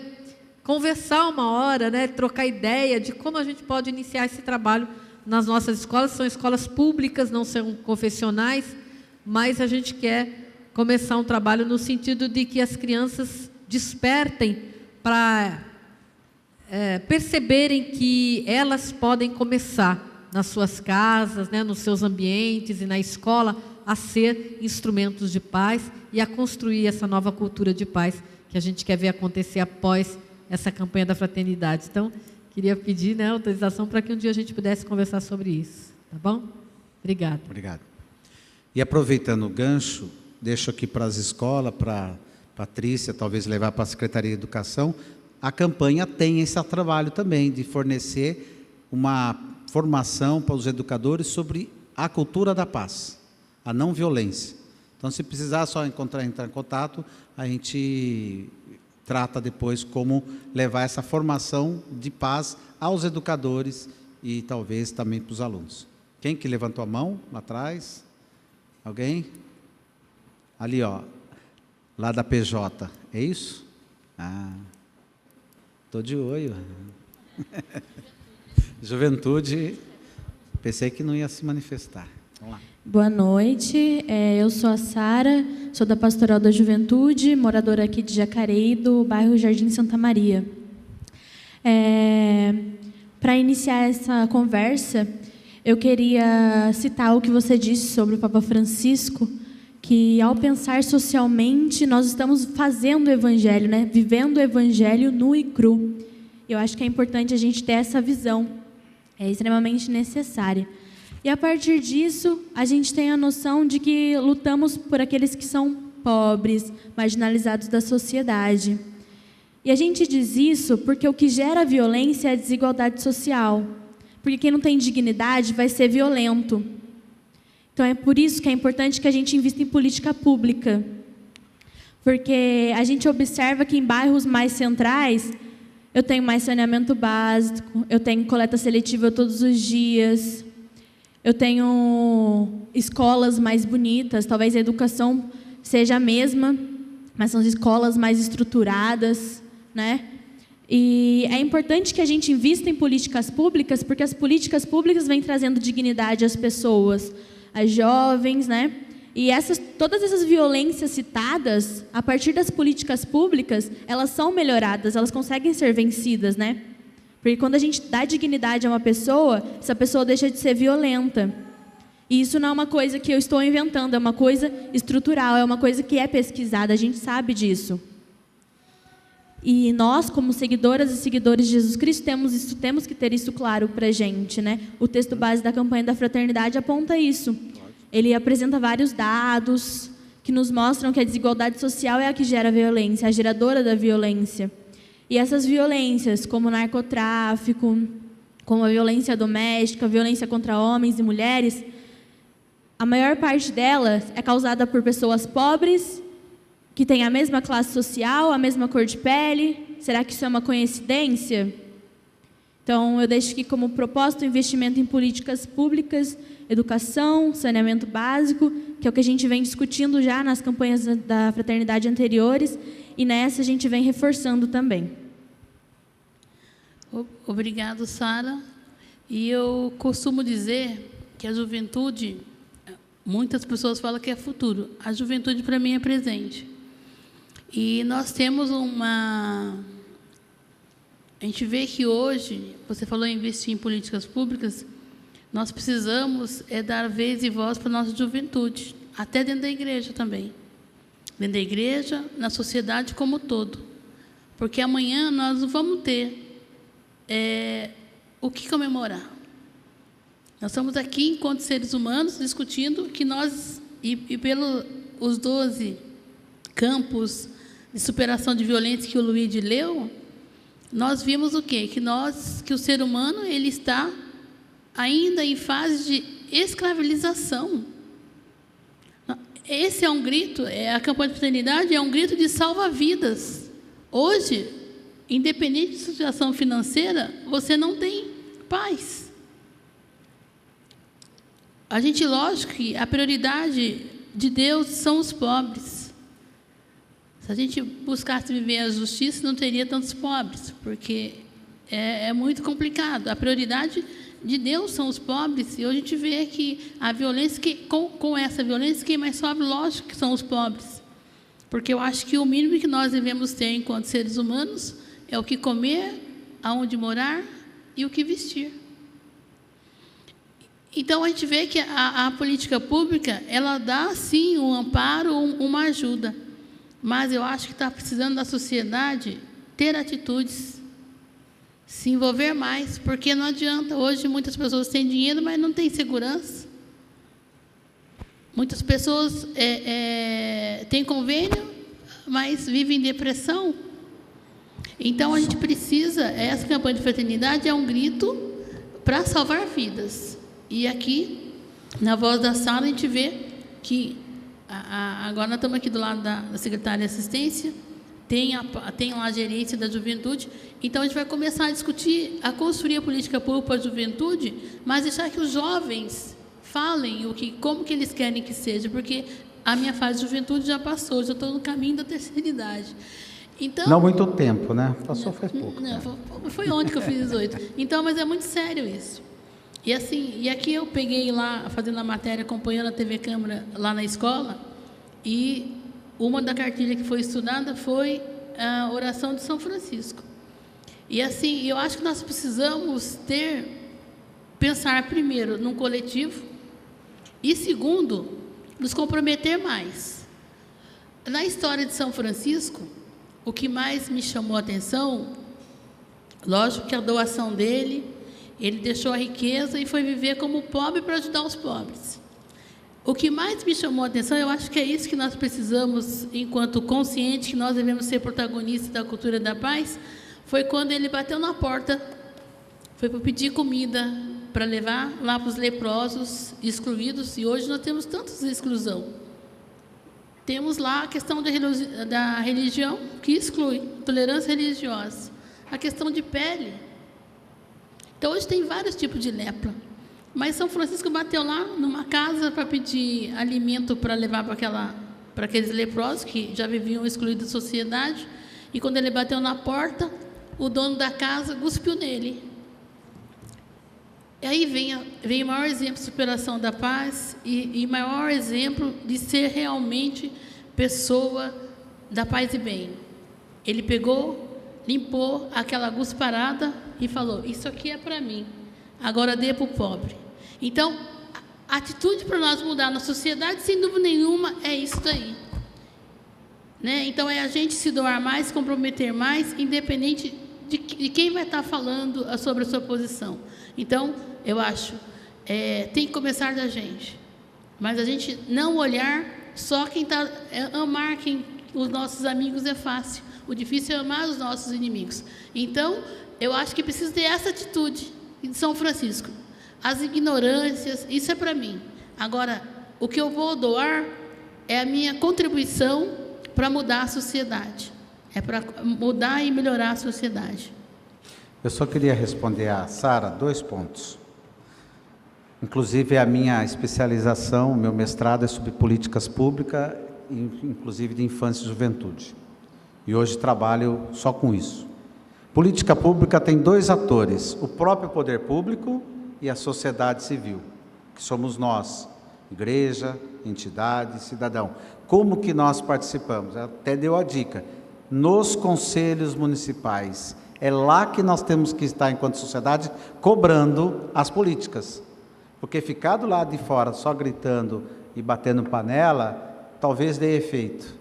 conversar uma hora, né, trocar ideia de como a gente pode iniciar esse trabalho nas nossas escolas. São escolas públicas, não são confessionais, mas a gente quer começar um trabalho no sentido de que as crianças despertem para perceberem que elas podem começar nas suas casas, né, nos seus ambientes e na escola, a ser instrumentos de paz e a construir essa nova cultura de paz que a gente quer ver acontecer após essa campanha da fraternidade. Então, queria pedir, né, autorização para que um dia a gente pudesse conversar sobre isso. Tá bom? Obrigada. Obrigado. E aproveitando o gancho, deixo aqui para as escolas, para a Patrícia, talvez levar para a Secretaria de Educação, a campanha tem esse trabalho também de fornecer uma formação para os educadores sobre a cultura da paz, a não violência. Então, se precisar só entrar em contato, a gente trata depois como levar essa formação de paz aos educadores e talvez também para os alunos. Quem que levantou a mão lá atrás? Alguém? Ali, ó, lá da PJ, é isso? Ah, estou de olho. Juventude, pensei que não ia se manifestar. Vamos lá. Boa noite, eu sou a Sara, sou da Pastoral da Juventude, moradora aqui de Jacareí, do bairro Jardim Santa Maria. Para iniciar essa conversa, eu queria citar o que você disse sobre o Papa Francisco, que ao pensar socialmente, nós estamos fazendo o Evangelho, né? Vivendo o Evangelho nu e cru. Eu acho que é importante a gente ter essa visão, é extremamente necessária. E a partir disso, a gente tem a noção de que lutamos por aqueles que são pobres, marginalizados da sociedade. E a gente diz isso porque o que gera violência é a desigualdade social. Porque quem não tem dignidade vai ser violento. Então é por isso que é importante que a gente invista em política pública. Porque a gente observa que em bairros mais centrais, eu tenho mais saneamento básico, eu tenho coleta seletiva todos os dias, eu tenho escolas mais bonitas, talvez a educação seja a mesma, mas são escolas mais estruturadas, né? E é importante que a gente invista em políticas públicas, porque as políticas públicas vêm trazendo dignidade às pessoas, às jovens, né? E todas essas violências citadas, a partir das políticas públicas, elas são melhoradas, elas conseguem ser vencidas, né? Porque quando a gente dá dignidade a uma pessoa, essa pessoa deixa de ser violenta. E isso não é uma coisa que eu estou inventando, é uma coisa estrutural, é uma coisa que é pesquisada, a gente sabe disso. E nós, como seguidoras e seguidores de Jesus Cristo, temos que ter isso claro para a gente, né? O texto base da campanha da fraternidade aponta isso. Ele apresenta vários dados que nos mostram que a desigualdade social é a que gera violência, a geradora da violência. E essas violências, como o narcotráfico, como a violência doméstica, a violência contra homens e mulheres, a maior parte delas é causada por pessoas pobres, que têm a mesma classe social, a mesma cor de pele. Será que isso é uma coincidência? Então, eu deixo aqui como propósito o investimento em políticas públicas, educação, saneamento básico, que é o que a gente vem discutindo já nas campanhas da fraternidade anteriores, e nessa a gente vem reforçando também. Obrigado, Sara. E eu costumo dizer que a juventude, muitas pessoas falam que é futuro. A juventude, para mim, é presente. E nós temos uma... A gente vê que hoje, você falou em investir em políticas públicas, nós precisamos dar vez e voz para a nossa juventude, até dentro da igreja também. Dentro da igreja, na sociedade como um todo. Porque amanhã nós não vamos ter o que comemorar. Nós estamos aqui, enquanto seres humanos, discutindo que nós, e pelos 12 campos de superação de violência que o Luigi leu, nós vimos o quê? Que o ser humano ele está ainda em fase de escravização. Esse é um grito, a campanha de fraternidade é um grito de salva-vidas. Hoje, independente de situação financeira, você não tem paz. A gente, lógico que a prioridade de Deus são os pobres. Se a gente buscasse viver a justiça, não teria tantos pobres, porque é muito complicado. A prioridade de Deus são os pobres, e hoje a gente vê que a violência, com essa violência, quem mais sofre, lógico que são os pobres. Porque eu acho que o mínimo que nós devemos ter enquanto seres humanos é o que comer, aonde morar e o que vestir. Então, a gente vê que a política pública, ela dá, sim, um amparo, uma ajuda. Mas eu acho que está precisando da sociedade ter atitudes, se envolver mais, porque não adianta. Hoje, muitas pessoas têm dinheiro, mas não têm segurança. Muitas pessoas têm convênio, mas vivem em depressão. Então, a gente precisa, essa campanha de fraternidade é um grito para salvar vidas. E aqui, na Voz da Sala, a gente vê que, agora nós estamos aqui do lado da secretária de assistência, tem lá a gerência da juventude, então a gente vai começar a discutir, a construir a política pública para a juventude, mas deixar que os jovens falem como que eles querem que seja, porque a minha fase de juventude já passou, já estou no caminho da terceira idade. Então, não muito tempo, né? Passou faz pouco. Não, foi ontem que eu fiz 18. Então, mas é muito sério isso. E assim, e aqui eu peguei lá, fazendo a matéria, acompanhando a TV Câmara lá na escola, e uma da cartilha que foi estudada foi a oração de São Francisco. E assim, eu acho que nós precisamos pensar primeiro num coletivo e segundo, nos comprometer mais. Na história de São Francisco, o que mais me chamou a atenção, lógico que a doação dele, ele deixou a riqueza e foi viver como pobre para ajudar os pobres. O que mais me chamou a atenção, eu acho que é isso que nós precisamos, enquanto conscientes, que nós devemos ser protagonistas da cultura da paz, foi quando ele bateu na porta, foi para pedir comida, para levar lá para os leprosos, excluídos, e hoje nós temos tantos de exclusão. Temos lá a questão da religião, que exclui, tolerância religiosa, a questão de pele. Então, hoje tem vários tipos de lepra. Mas São Francisco bateu lá numa casa para pedir alimento para levar para aqueles leprosos que já viviam excluídos da sociedade. E quando ele bateu na porta, o dono da casa cuspiu nele. E aí vem o maior exemplo de superação da paz e maior exemplo de ser realmente pessoa da paz e bem. Ele pegou, limpou aquela gusparada e falou, isso aqui é para mim, agora dê para o pobre. Então, a atitude para nós mudar na sociedade, sem dúvida nenhuma, é isso daí. Né? Então, é a gente se doar mais, se comprometer mais, independente de quem vai estar falando sobre a sua posição. Então, eu acho, tem que começar da gente. Mas a gente não olhar só quem está... amar os nossos amigos é fácil. O difícil é amar os nossos inimigos. Então, eu acho que precisa ter essa atitude de São Francisco. As ignorâncias, isso é para mim. Agora, o que eu vou doar é a minha contribuição para mudar a sociedade. É para mudar e melhorar a sociedade. Eu só queria responder a Sara 2 pontos. Inclusive, a minha especialização, o meu mestrado é sobre políticas públicas, inclusive de infância e juventude. E hoje trabalho só com isso. Política pública tem 2 atores, o próprio poder público e a sociedade civil, que somos nós, igreja, entidade, cidadão. Como que nós participamos? Até deu a dica. Nos conselhos municipais. É lá que nós temos que estar, enquanto sociedade, cobrando as políticas. Porque ficar do lado de fora só gritando e batendo panela, talvez dê efeito.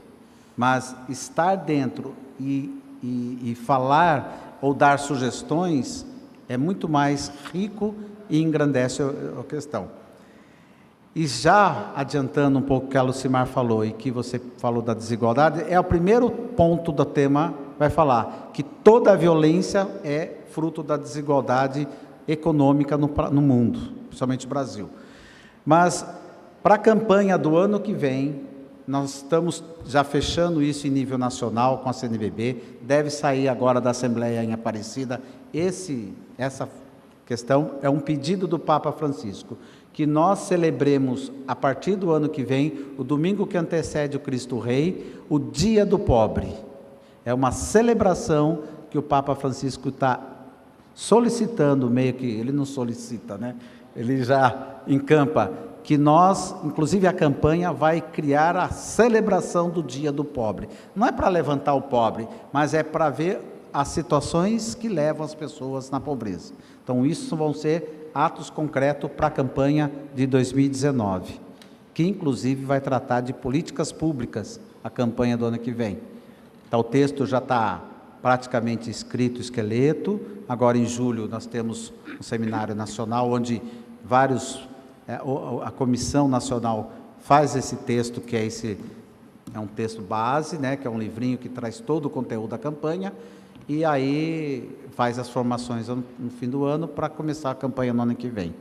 Mas estar dentro e falar ou dar sugestões é muito mais rico e engrandece a questão. E já adiantando um pouco o que a Lucimar falou e que você falou da desigualdade, é o primeiro ponto do tema, vai falar que toda a violência é fruto da desigualdade econômica no mundo, principalmente no Brasil. Mas, para a campanha do ano que vem, nós estamos já fechando isso em nível nacional com a CNBB, deve sair agora da Assembleia em Aparecida. Essa questão é um pedido do Papa Francisco, que nós celebremos, a partir do ano que vem, o domingo que antecede o Cristo Rei, o Dia do Pobre. É uma celebração que o Papa Francisco está solicitando, meio que, ele não solicita, né? Ele já encampa, que nós, inclusive a campanha, vai criar a celebração do Dia do Pobre. Não é para levantar o pobre, mas é para ver as situações que levam as pessoas na pobreza. Então, isso vão ser atos concretos para a campanha de 2019, que inclusive vai tratar de políticas públicas, a campanha do ano que vem. Então, o texto já está praticamente escrito, esqueleto. Agora, em julho, nós temos um seminário nacional, onde a Comissão Nacional faz esse texto, que é um texto base, né, que é um livrinho que traz todo o conteúdo da campanha, e aí faz as formações no fim do ano para começar a campanha no ano que vem,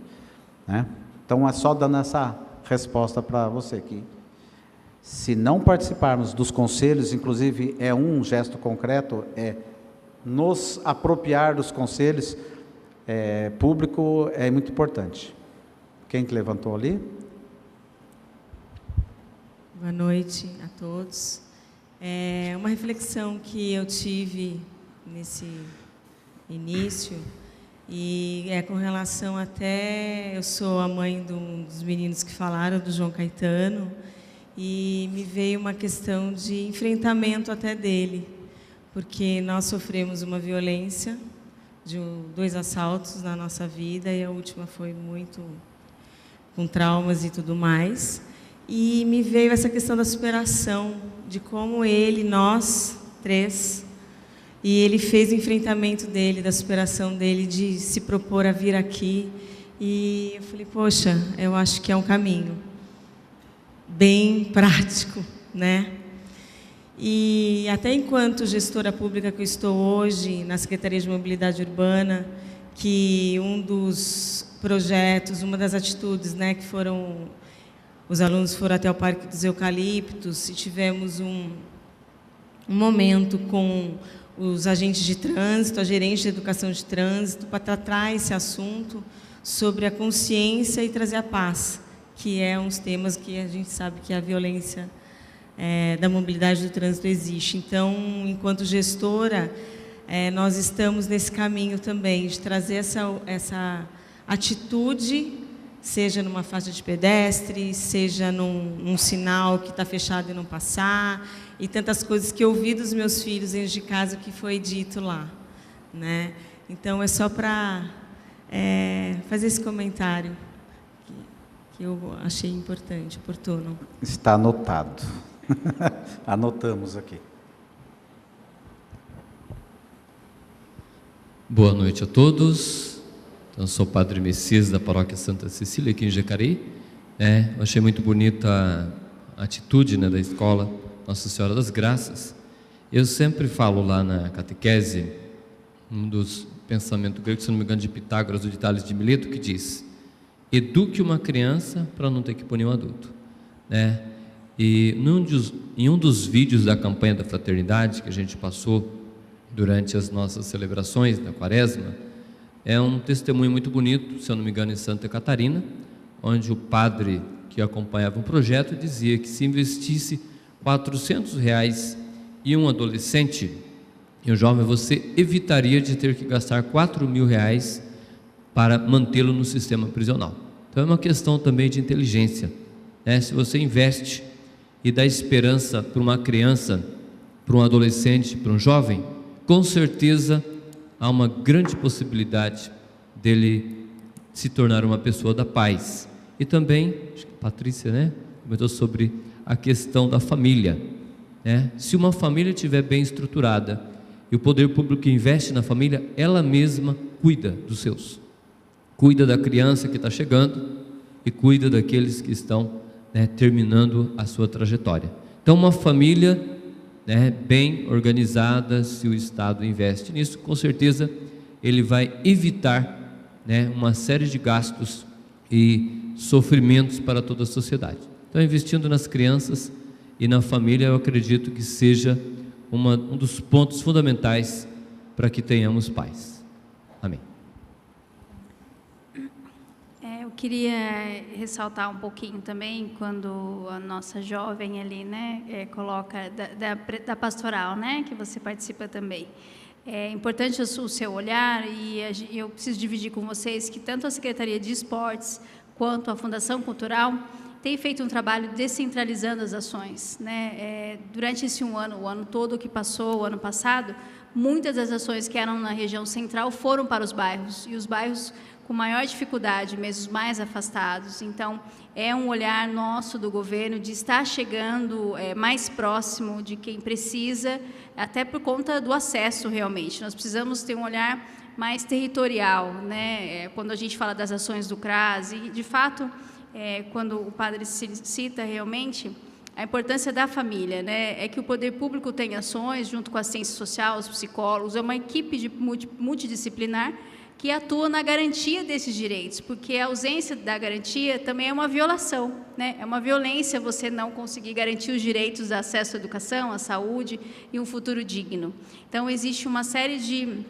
né? Então, é só dando essa resposta para você aqui. Se não participarmos dos conselhos, inclusive é um gesto concreto, é nos apropriar dos conselhos público, é muito importante. Quem que levantou ali? Boa noite a todos. Uma reflexão que eu tive nesse início, e é com relação até, eu sou a mãe de um dos meninos que falaram, do João Caetano, e me veio uma questão de enfrentamento até dele, porque nós sofremos uma violência, de 2 assaltos na nossa vida, e a última foi muito com traumas e tudo mais, e me veio essa questão da superação, de como ele, nós 3, e ele fez o enfrentamento dele, da superação dele, de se propor a vir aqui, e eu falei, poxa, eu acho que é um caminho bem prático, né? E até enquanto gestora pública que eu estou hoje, na Secretaria de Mobilidade Urbana, que um dos projetos, uma das atitudes, né, que foram, os alunos foram até o Parque dos Eucaliptos, e tivemos um momento com os agentes de trânsito, a gerente de educação de trânsito, para tratar esse assunto sobre a consciência e trazer a paz, que é uns temas que a gente sabe que a violência da mobilidade do trânsito existe. Então, enquanto gestora, nós estamos nesse caminho também, de trazer essa atitude, seja numa faixa de pedestre, seja num sinal que está fechado e não passar, e tantas coisas que eu ouvi dos meus filhos dentro de casa que foi dito lá, né? Então, é só para fazer esse comentário que eu achei importante, oportuno. Está anotado. Anotamos aqui. Boa noite a todos. Eu sou o Padre Messias, da Paróquia Santa Cecília, aqui em Jacareí. Eu achei muito bonita a atitude, né, da escola Nossa Senhora das Graças. Eu sempre falo lá na catequese, um dos pensamentos gregos, se não me engano, de Pitágoras, do de Tales de Mileto, que diz: eduque uma criança para não ter que punir um adulto, né? E em um dos vídeos da campanha da fraternidade que a gente passou durante as nossas celebrações da Quaresma, é um testemunho muito bonito, se eu não me engano, em Santa Catarina, onde o padre que acompanhava o projeto dizia que se investisse R$400 em um adolescente e um jovem, você evitaria de ter que gastar R$4.000 para mantê-lo no sistema prisional. Então é uma questão também de inteligência, né? Se você investe e dá esperança para uma criança, para um adolescente, para um jovem, com certeza há uma grande possibilidade dele se tornar uma pessoa da paz. E também, acho que a Patrícia, né, comentou sobre a questão da família, né? Se uma família estiver bem estruturada e o poder público investe na família, ela mesma cuida dos seus, cuida da criança que está chegando e cuida daqueles que estão, né, terminando a sua trajetória. Então, uma família, né, bem organizada, se o Estado investe nisso, com certeza ele vai evitar, né, uma série de gastos e sofrimentos para toda a sociedade. Então, investindo nas crianças e na família, eu acredito que seja um dos pontos fundamentais para que tenhamos paz. Amém. Eu queria ressaltar um pouquinho também, quando a nossa jovem ali, né, coloca da pastoral, né, que você participa também. É importante o seu olhar, e eu preciso dividir com vocês que tanto a Secretaria de Esportes quanto a Fundação Cultural tem feito um trabalho descentralizando as ações, né? Durante esse o ano todo que passou, o ano passado, muitas das ações que eram na região central foram para os bairros, e os bairros com maior dificuldade, mesmo os mais afastados. Então, é um olhar nosso do governo de estar chegando mais próximo de quem precisa, até por conta do acesso realmente. Nós precisamos ter um olhar mais territorial, né? Quando a gente fala das ações do CRAS, e de fato, quando o padre cita realmente a importância da família, né? É que o poder público tem ações junto com a assistência social, os psicólogos, é uma equipe multidisciplinar que atua na garantia desses direitos, porque a ausência da garantia também é uma violação, né? É uma violência você não conseguir garantir os direitos de acesso à educação, à saúde e um futuro digno. Então, existe uma série de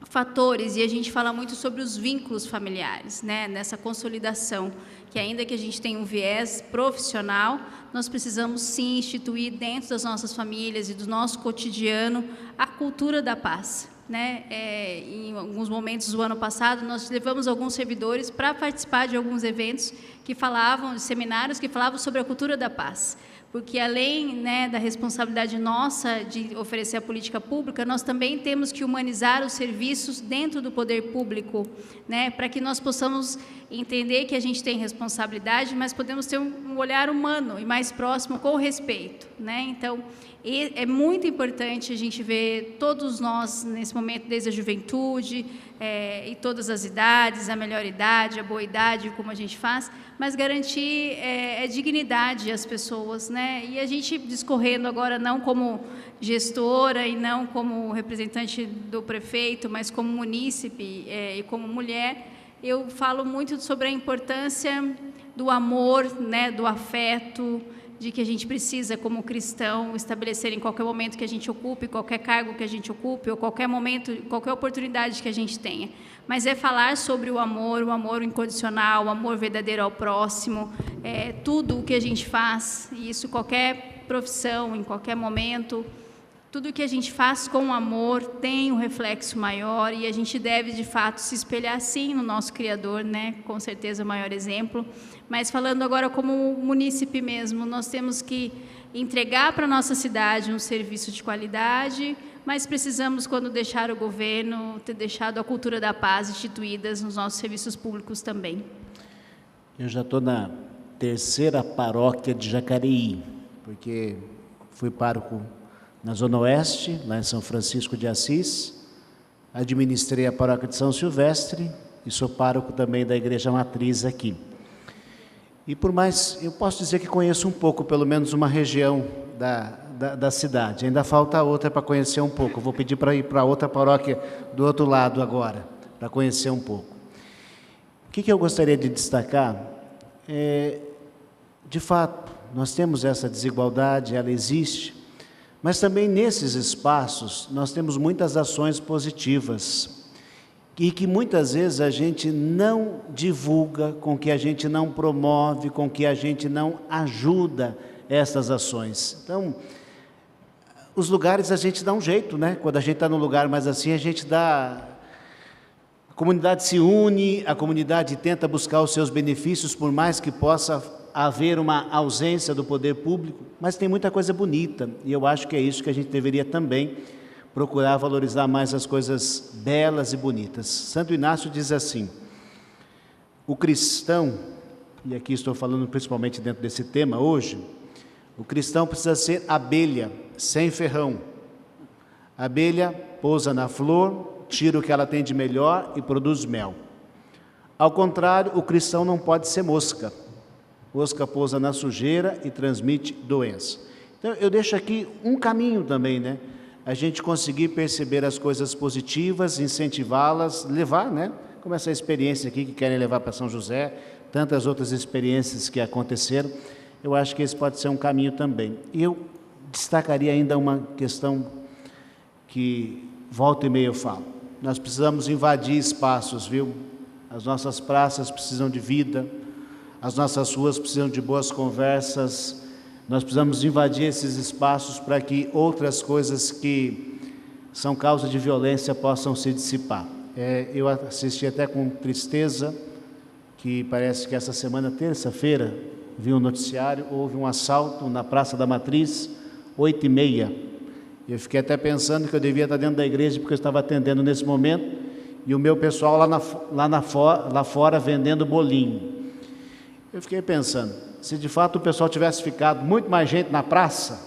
fatores, e a gente fala muito sobre os vínculos familiares, né? Nessa consolidação, que ainda que a gente tenha um viés profissional, nós precisamos sim instituir dentro das nossas famílias e do nosso cotidiano a cultura da paz, né? Em alguns momentos do ano passado, nós levamos alguns servidores para participar de alguns eventos que falavam, de seminários que falavam sobre a cultura da paz. Porque além, né, da responsabilidade nossa de oferecer a política pública, nós também temos que humanizar os serviços dentro do poder público, né, para que nós possamos entender que a gente tem responsabilidade, mas podemos ter um olhar humano e mais próximo com respeito, né? Então, é muito importante a gente ver todos nós, nesse momento, desde a juventude, e todas as idades, a melhor idade, a boa idade, como a gente faz, mas garantir dignidade às pessoas, né? E a gente discorrendo agora não como gestora e não como representante do prefeito, mas como munícipe e como mulher, eu falo muito sobre a importância do amor, né, do afeto, de que a gente precisa, como cristão, estabelecer em qualquer momento que a gente ocupe, qualquer cargo que a gente ocupe, ou qualquer momento, qualquer oportunidade que a gente tenha. Mas é falar sobre o amor incondicional, o amor verdadeiro ao próximo, tudo o que a gente faz, e isso qualquer profissão, em qualquer momento, tudo o que a gente faz com amor tem um reflexo maior, e a gente deve, de fato, se espelhar, sim, no nosso Criador, né? Com certeza o maior exemplo. Mas falando agora como munícipe mesmo, nós temos que entregar para a nossa cidade um serviço de qualidade, mas precisamos, quando deixar o governo, ter deixado a cultura da paz instituídas nos nossos serviços públicos também. Eu já estou na terceira paróquia de Jacareí, porque fui pároco na Zona Oeste, lá em São Francisco de Assis, administrei a paróquia de São Silvestre e sou pároco também da Igreja Matriz aqui. E por mais, eu posso dizer que conheço um pouco, pelo menos uma região da cidade. Ainda falta outra para conhecer um pouco. Vou pedir para ir para outra paróquia do outro lado agora, para conhecer um pouco. O que eu gostaria de destacar de fato, nós temos essa desigualdade, ela existe, Mas também nesses espaços nós temos muitas ações positivas e que muitas vezes a gente não divulga, com que a gente não promove, com que a gente não ajuda essas ações. Então, os lugares a gente dá um jeito, né? Quando a gente está num lugar mais assim, a gente dá... A comunidade se une, a comunidade tenta buscar os seus benefícios, por mais que possa haver uma ausência do poder público, mas tem muita coisa bonita, e eu acho que é isso que a gente deveria também procurar valorizar mais as coisas belas e bonitas. Santo Inácio diz assim: o cristão, e aqui estou falando principalmente dentro desse tema hoje, o cristão precisa ser abelha, sem ferrão. A abelha pousa na flor, tira o que ela tem de melhor e produz mel. Ao contrário, o cristão não pode ser mosca. Mosca pousa na sujeira e transmite doença. Então, eu deixo aqui um caminho também, né? A gente conseguir perceber as coisas positivas, incentivá-las, levar, né? Como essa experiência aqui que querem levar para São José, tantas outras experiências que aconteceram, eu acho que esse pode ser um caminho também. E eu destacaria ainda uma questão que volta e meia eu falo. Nós precisamos invadir espaços, viu? As nossas praças precisam de vida, as nossas ruas precisam de boas conversas. Nós precisamos invadir esses espaços para que outras coisas que são causa de violência possam se dissipar. Eu assisti até com tristeza que parece que essa semana, terça-feira, vi um noticiário, houve um assalto na Praça da Matriz, 8h30. Eu fiquei até pensando que eu devia estar dentro da igreja porque eu estava atendendo nesse momento e o meu pessoal lá fora vendendo bolinho. Eu fiquei pensando, se de fato o pessoal tivesse ficado muito mais gente na praça,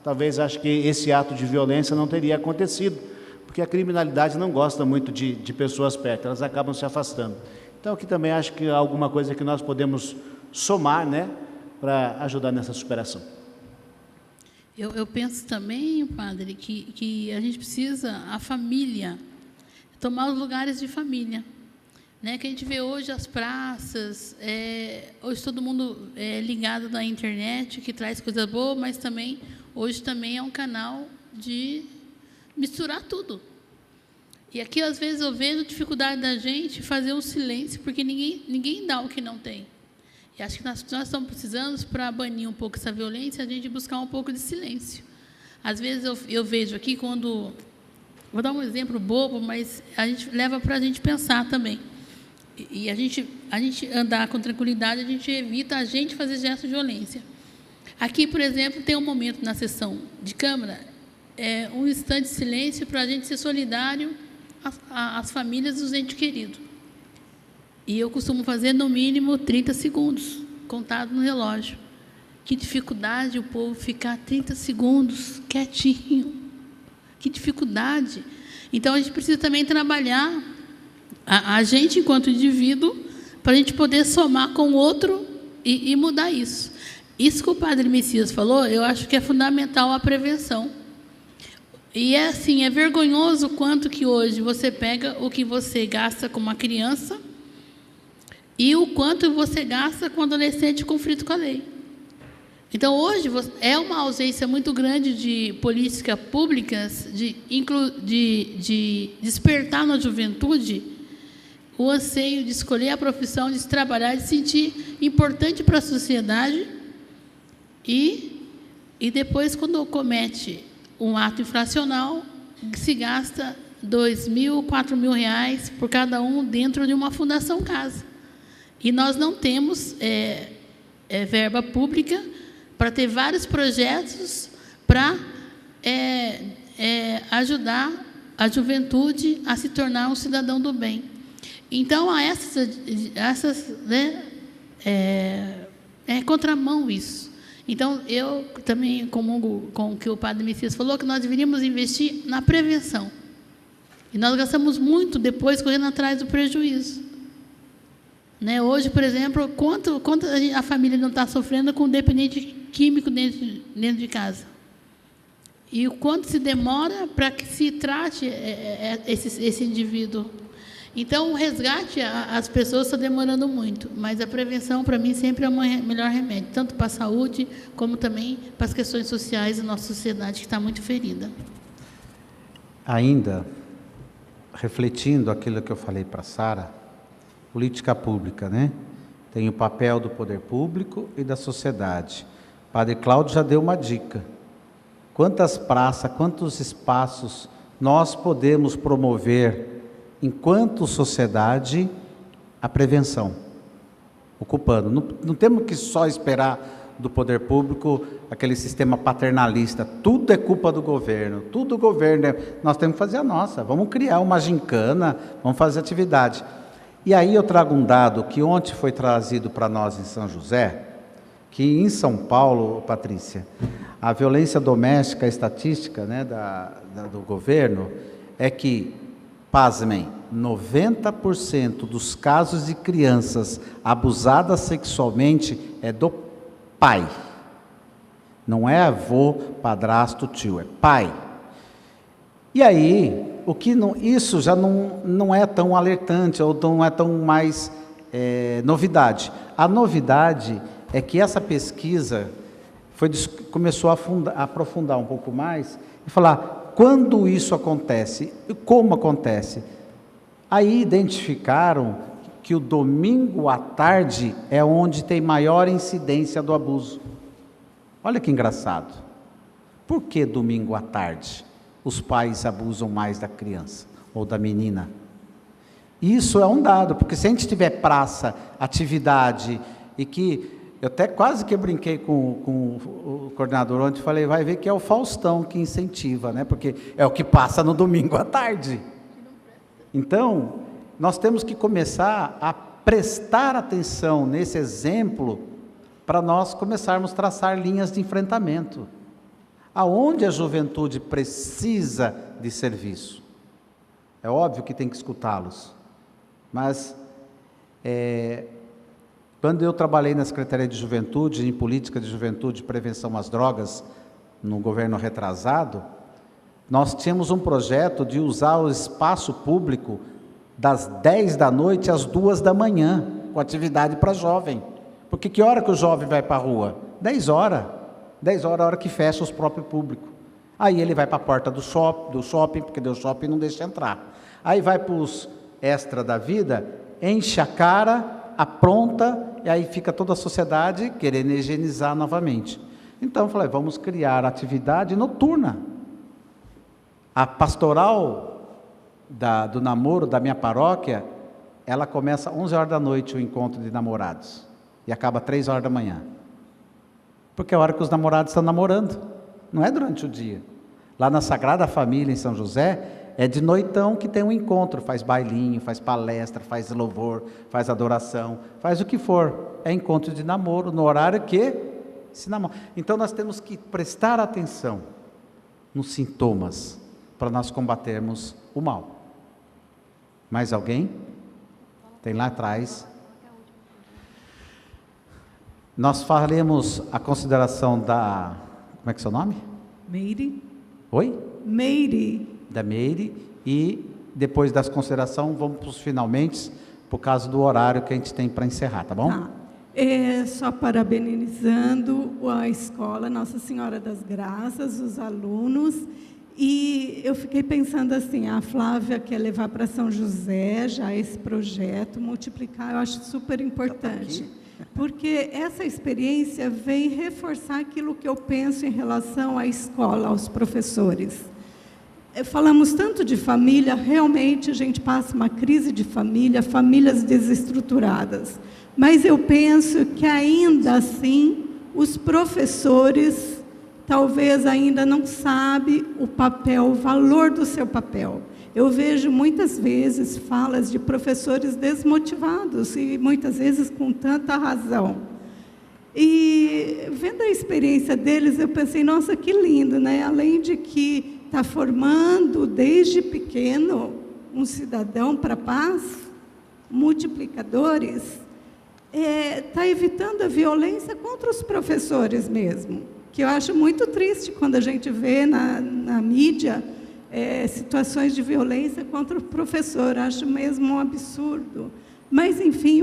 talvez acho que esse ato de violência não teria acontecido, porque a criminalidade não gosta muito de pessoas perto, elas acabam se afastando. Então aqui também acho que há alguma coisa que nós podemos somar, né, para ajudar nessa superação. Eu penso também, padre, que a gente precisa, a família, tomar os lugares de família. Né, que a gente vê hoje as praças, hoje todo mundo é ligado na internet, que traz coisa boa, mas também, hoje também é um canal de misturar tudo. E aqui, às vezes, eu vejo dificuldade da gente fazer um silêncio, porque ninguém dá o que não tem. E acho que nós estamos precisando, para banir um pouco essa violência, a gente buscar um pouco de silêncio. Às vezes, eu vejo aqui, quando... Vou dar um exemplo bobo, mas a gente leva para a gente pensar também. E a gente andar com tranquilidade, a gente evita a gente fazer gestos de violência. Aqui, por exemplo, tem um momento na sessão de Câmara, um instante de silêncio para a gente ser solidário às famílias dos entes queridos. E eu costumo fazer, no mínimo, 30 segundos, contado no relógio. Que dificuldade o povo ficar 30 segundos quietinho. Que dificuldade. Então, a gente precisa também trabalhar a gente, enquanto indivíduo, para a gente poder somar com o outro e mudar isso. Isso que o padre Messias falou, eu acho que é fundamental a prevenção. E assim, é vergonhoso quanto que hoje você pega o que você gasta com uma criança e o quanto você gasta com um adolescente em conflito com a lei. Então, hoje, é uma ausência muito grande de políticas públicas de despertar na juventude o anseio de escolher a profissão, de se trabalhar, de se sentir importante para a sociedade e depois, quando comete um ato infracional, se gasta R$2.000, R$4.000 por cada um dentro de uma fundação casa. E nós não temos verba pública para ter vários projetos para ajudar a juventude a se tornar um cidadão do bem. Então, né, é contramão isso. Então, eu também comungo com o que o padre Messias falou, que nós deveríamos investir na prevenção. E nós gastamos muito depois correndo atrás do prejuízo. Né? Hoje, por exemplo, quanto a família não está sofrendo com dependente químico dentro de casa? E o quanto se demora para que se trate esse indivíduo? Então, o resgate, as pessoas estão demorando muito, mas a prevenção, para mim, sempre é o melhor remédio, tanto para a saúde, como também para as questões sociais da nossa sociedade, que está muito ferida. Ainda, refletindo aquilo que eu falei para a Sara, política pública, né? Tem o papel do poder público e da sociedade. O Padre Cláudio já deu uma dica. Quantas praças, quantos espaços nós podemos promover, enquanto sociedade, a prevenção, ocupando. Não temos que só esperar do poder público aquele sistema paternalista. Tudo é culpa do governo, tudo o governo. Nós temos que fazer a nossa. Vamos criar uma gincana, vamos fazer atividade. E aí eu trago um dado que ontem foi trazido para nós em São José, que em São Paulo, Patrícia, a violência doméstica, a estatística, né, do governo, é que, pasmem, 90% dos casos de crianças abusadas sexualmente é do pai. Não é avô, padrasto, tio, é pai. E aí, isso já não é tão alertante, ou não é tão mais novidade. A novidade é que essa pesquisa começou a aprofundar um pouco mais e falar quando isso acontece e como acontece. Aí identificaram que o domingo à tarde é onde tem maior incidência do abuso. Olha que engraçado. Por que domingo à tarde os pais abusam mais da criança ou da menina? Isso é um dado, porque se a gente tiver praça, atividade, e que eu até quase que brinquei com o coordenador ontem, falei, vai ver que é o Faustão que incentiva, né? Porque é o que passa no domingo à tarde. Então, nós temos que começar a prestar atenção nesse exemplo para nós começarmos a traçar linhas de enfrentamento. Aonde a juventude precisa de serviço? É óbvio que tem que escutá-los, mas quando eu trabalhei na Secretaria de Juventude, em política de juventude e prevenção às drogas, no governo retrasado, nós tínhamos um projeto de usar o espaço público das 10 da noite às 2 da manhã, com atividade para jovem. Porque que hora que o jovem vai para a rua? 10 horas. 10 horas é a hora que fecha os próprios públicos. Aí ele vai para a porta do shopping, porque o shopping não deixa entrar. Aí vai para os extra da vida, enche a cara, apronta, e aí fica toda a sociedade querendo higienizar novamente. Então eu falei, vamos criar atividade noturna. A pastoral do namoro da minha paróquia, ela começa às 11 horas da noite, o encontro de namorados, e acaba às 3 horas da manhã. Porque é a hora que os namorados estão namorando, não é durante o dia. Lá na Sagrada Família, em São José, é de noitão que tem um encontro, faz bailinho, faz palestra, faz louvor, faz adoração, faz o que for. É encontro de namoro, no horário que se namora. Então nós temos que prestar atenção nos sintomas, para nós combatermos o mal. Mais alguém? Tem lá atrás. Nós faremos a consideração da... Como é que é o seu nome? Meire. Oi? Meire. Da Meire. E depois das considerações, vamos para os finalmente, por causa do horário que a gente tem para encerrar, tá bom? Tá. Só parabenizando a escola Nossa Senhora das Graças, os alunos. E eu fiquei pensando assim, a Flávia quer levar para São José já esse projeto, multiplicar, eu acho super importante. Porque essa experiência vem reforçar aquilo que eu penso em relação à escola, aos professores. Falamos tanto de família, realmente a gente passa uma crise de família, famílias desestruturadas. Mas eu penso que ainda assim, os professores talvez ainda não sabem o papel, o valor do seu papel. Eu vejo muitas vezes falas de professores desmotivados, e muitas vezes com tanta razão. E vendo a experiência deles, eu pensei, nossa, que lindo, né? Além de que está formando desde pequeno um cidadão para a paz, multiplicadores, está evitando a violência contra os professores mesmo. Que eu acho muito triste quando a gente vê na mídia situações de violência contra o professor. Acho mesmo um absurdo. Mas, enfim,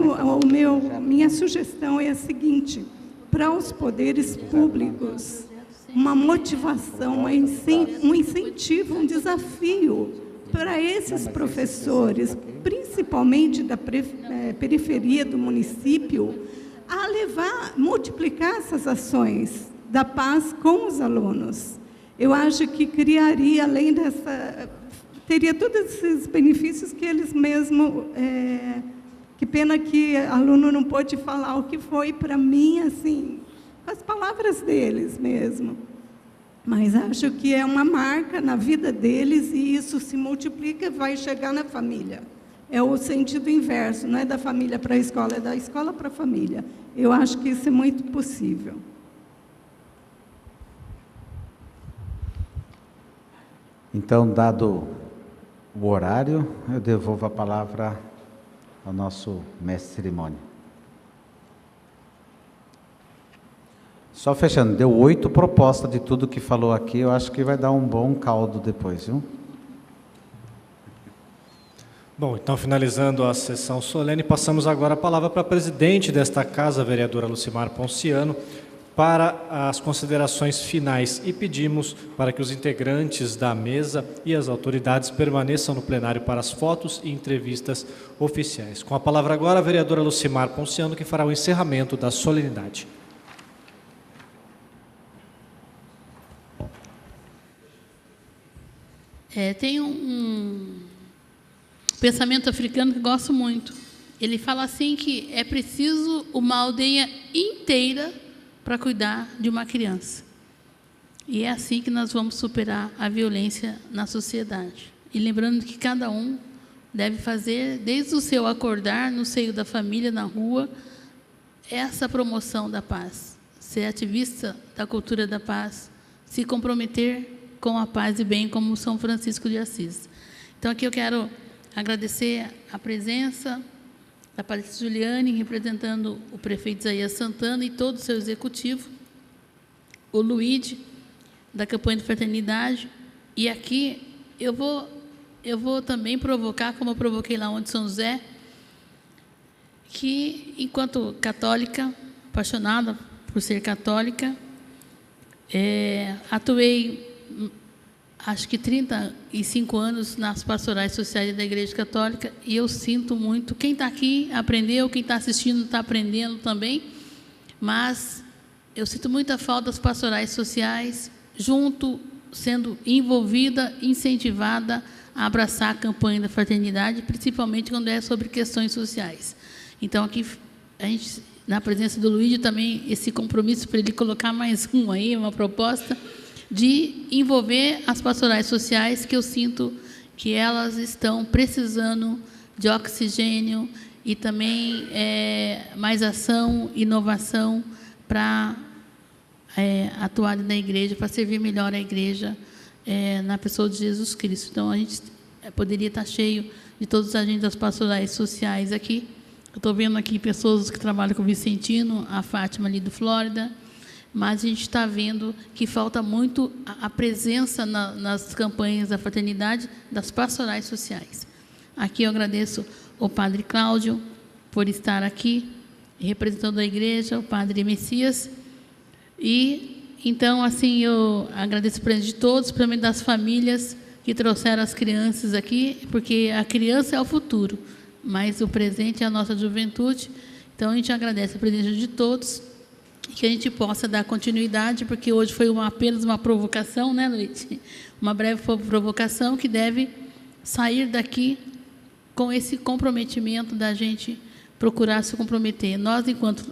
minha sugestão é a seguinte: para os poderes públicos, uma motivação, um incentivo, um desafio para esses professores, principalmente da periferia do município, a multiplicar essas ações da paz com os alunos. Eu acho que criaria, além teria todos esses benefícios que eles mesmos... que pena que o aluno não pôde falar o que foi para mim, assim, as palavras deles mesmo. Mas acho que é uma marca na vida deles e isso se multiplica e vai chegar na família. É o sentido inverso, não é da família para a escola, é da escola para a família. Eu acho que isso é muito possível. Então, dado o horário, eu devolvo a palavra ao nosso mestre de cerimônia. Só fechando, deu 8 propostas de tudo que falou aqui, eu acho que vai dar um bom caldo depois, viu? Bom, então, finalizando a sessão solene, passamos agora a palavra para a presidente desta casa, a vereadora Lucimar Ponciano, para as considerações finais e pedimos para que os integrantes da mesa e as autoridades permaneçam no plenário para as fotos e entrevistas oficiais. Com a palavra agora a vereadora Lucimar Ponciano, que fará o encerramento da solenidade. Tem um pensamento africano que gosto muito. Ele fala assim que é preciso uma aldeia inteira para cuidar de uma criança. E é assim que nós vamos superar a violência na sociedade. E lembrando que cada um deve fazer, desde o seu acordar, no seio da família, na rua, essa promoção da paz. Ser ativista da cultura da paz, se comprometer com a paz e bem, como São Francisco de Assis. Então, aqui eu quero agradecer a presença da Patrícia Juliane, representando o prefeito Isaías Santana e todo o seu executivo, o Luíde, da campanha de fraternidade, e aqui eu vou também provocar, como eu provoquei lá onde São José, que, enquanto católica, apaixonada por ser católica, atuei, acho que 35 anos nas pastorais sociais da Igreja Católica, e eu sinto muito, quem está aqui aprendeu, quem está assistindo está aprendendo também, mas eu sinto muita falta das pastorais sociais, junto, sendo envolvida, incentivada a abraçar a campanha da fraternidade, principalmente quando é sobre questões sociais. Então, aqui, a gente, na presença do Luíde, também esse compromisso para ele colocar mais uma proposta, de envolver as pastorais sociais, que eu sinto que elas estão precisando de oxigênio e também mais ação, inovação para atuar na igreja, para servir melhor a igreja na pessoa de Jesus Cristo. Então, a gente poderia estar cheio de todos os agentes das pastorais sociais aqui. Eu estou vendo aqui pessoas que trabalham com o Vicentino, a Fátima ali do Flórida, mas a gente está vendo que falta muito a presença nas campanhas da fraternidade das pastorais sociais. Aqui eu agradeço ao Padre Cláudio por estar aqui, representando a igreja, o Padre Messias. E, então, assim, eu agradeço a presença de todos, principalmente das famílias que trouxeram as crianças aqui, porque a criança é o futuro, mas o presente é a nossa juventude. Então, a gente agradece a presença de todos, que a gente possa dar continuidade, porque hoje foi apenas uma provocação, né, Luiz? Uma breve provocação que deve sair daqui com esse comprometimento da gente procurar se comprometer, nós enquanto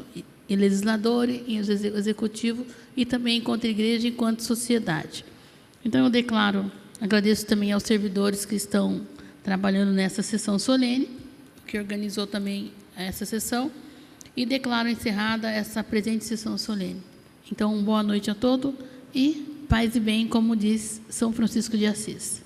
legisladores, executivo, e também enquanto igreja, enquanto sociedade. Então, eu declaro, agradeço também aos servidores que estão trabalhando nessa sessão solene, que organizou também essa sessão, e declaro encerrada essa presente sessão solene. Então, boa noite a todos e paz e bem, como diz São Francisco de Assis.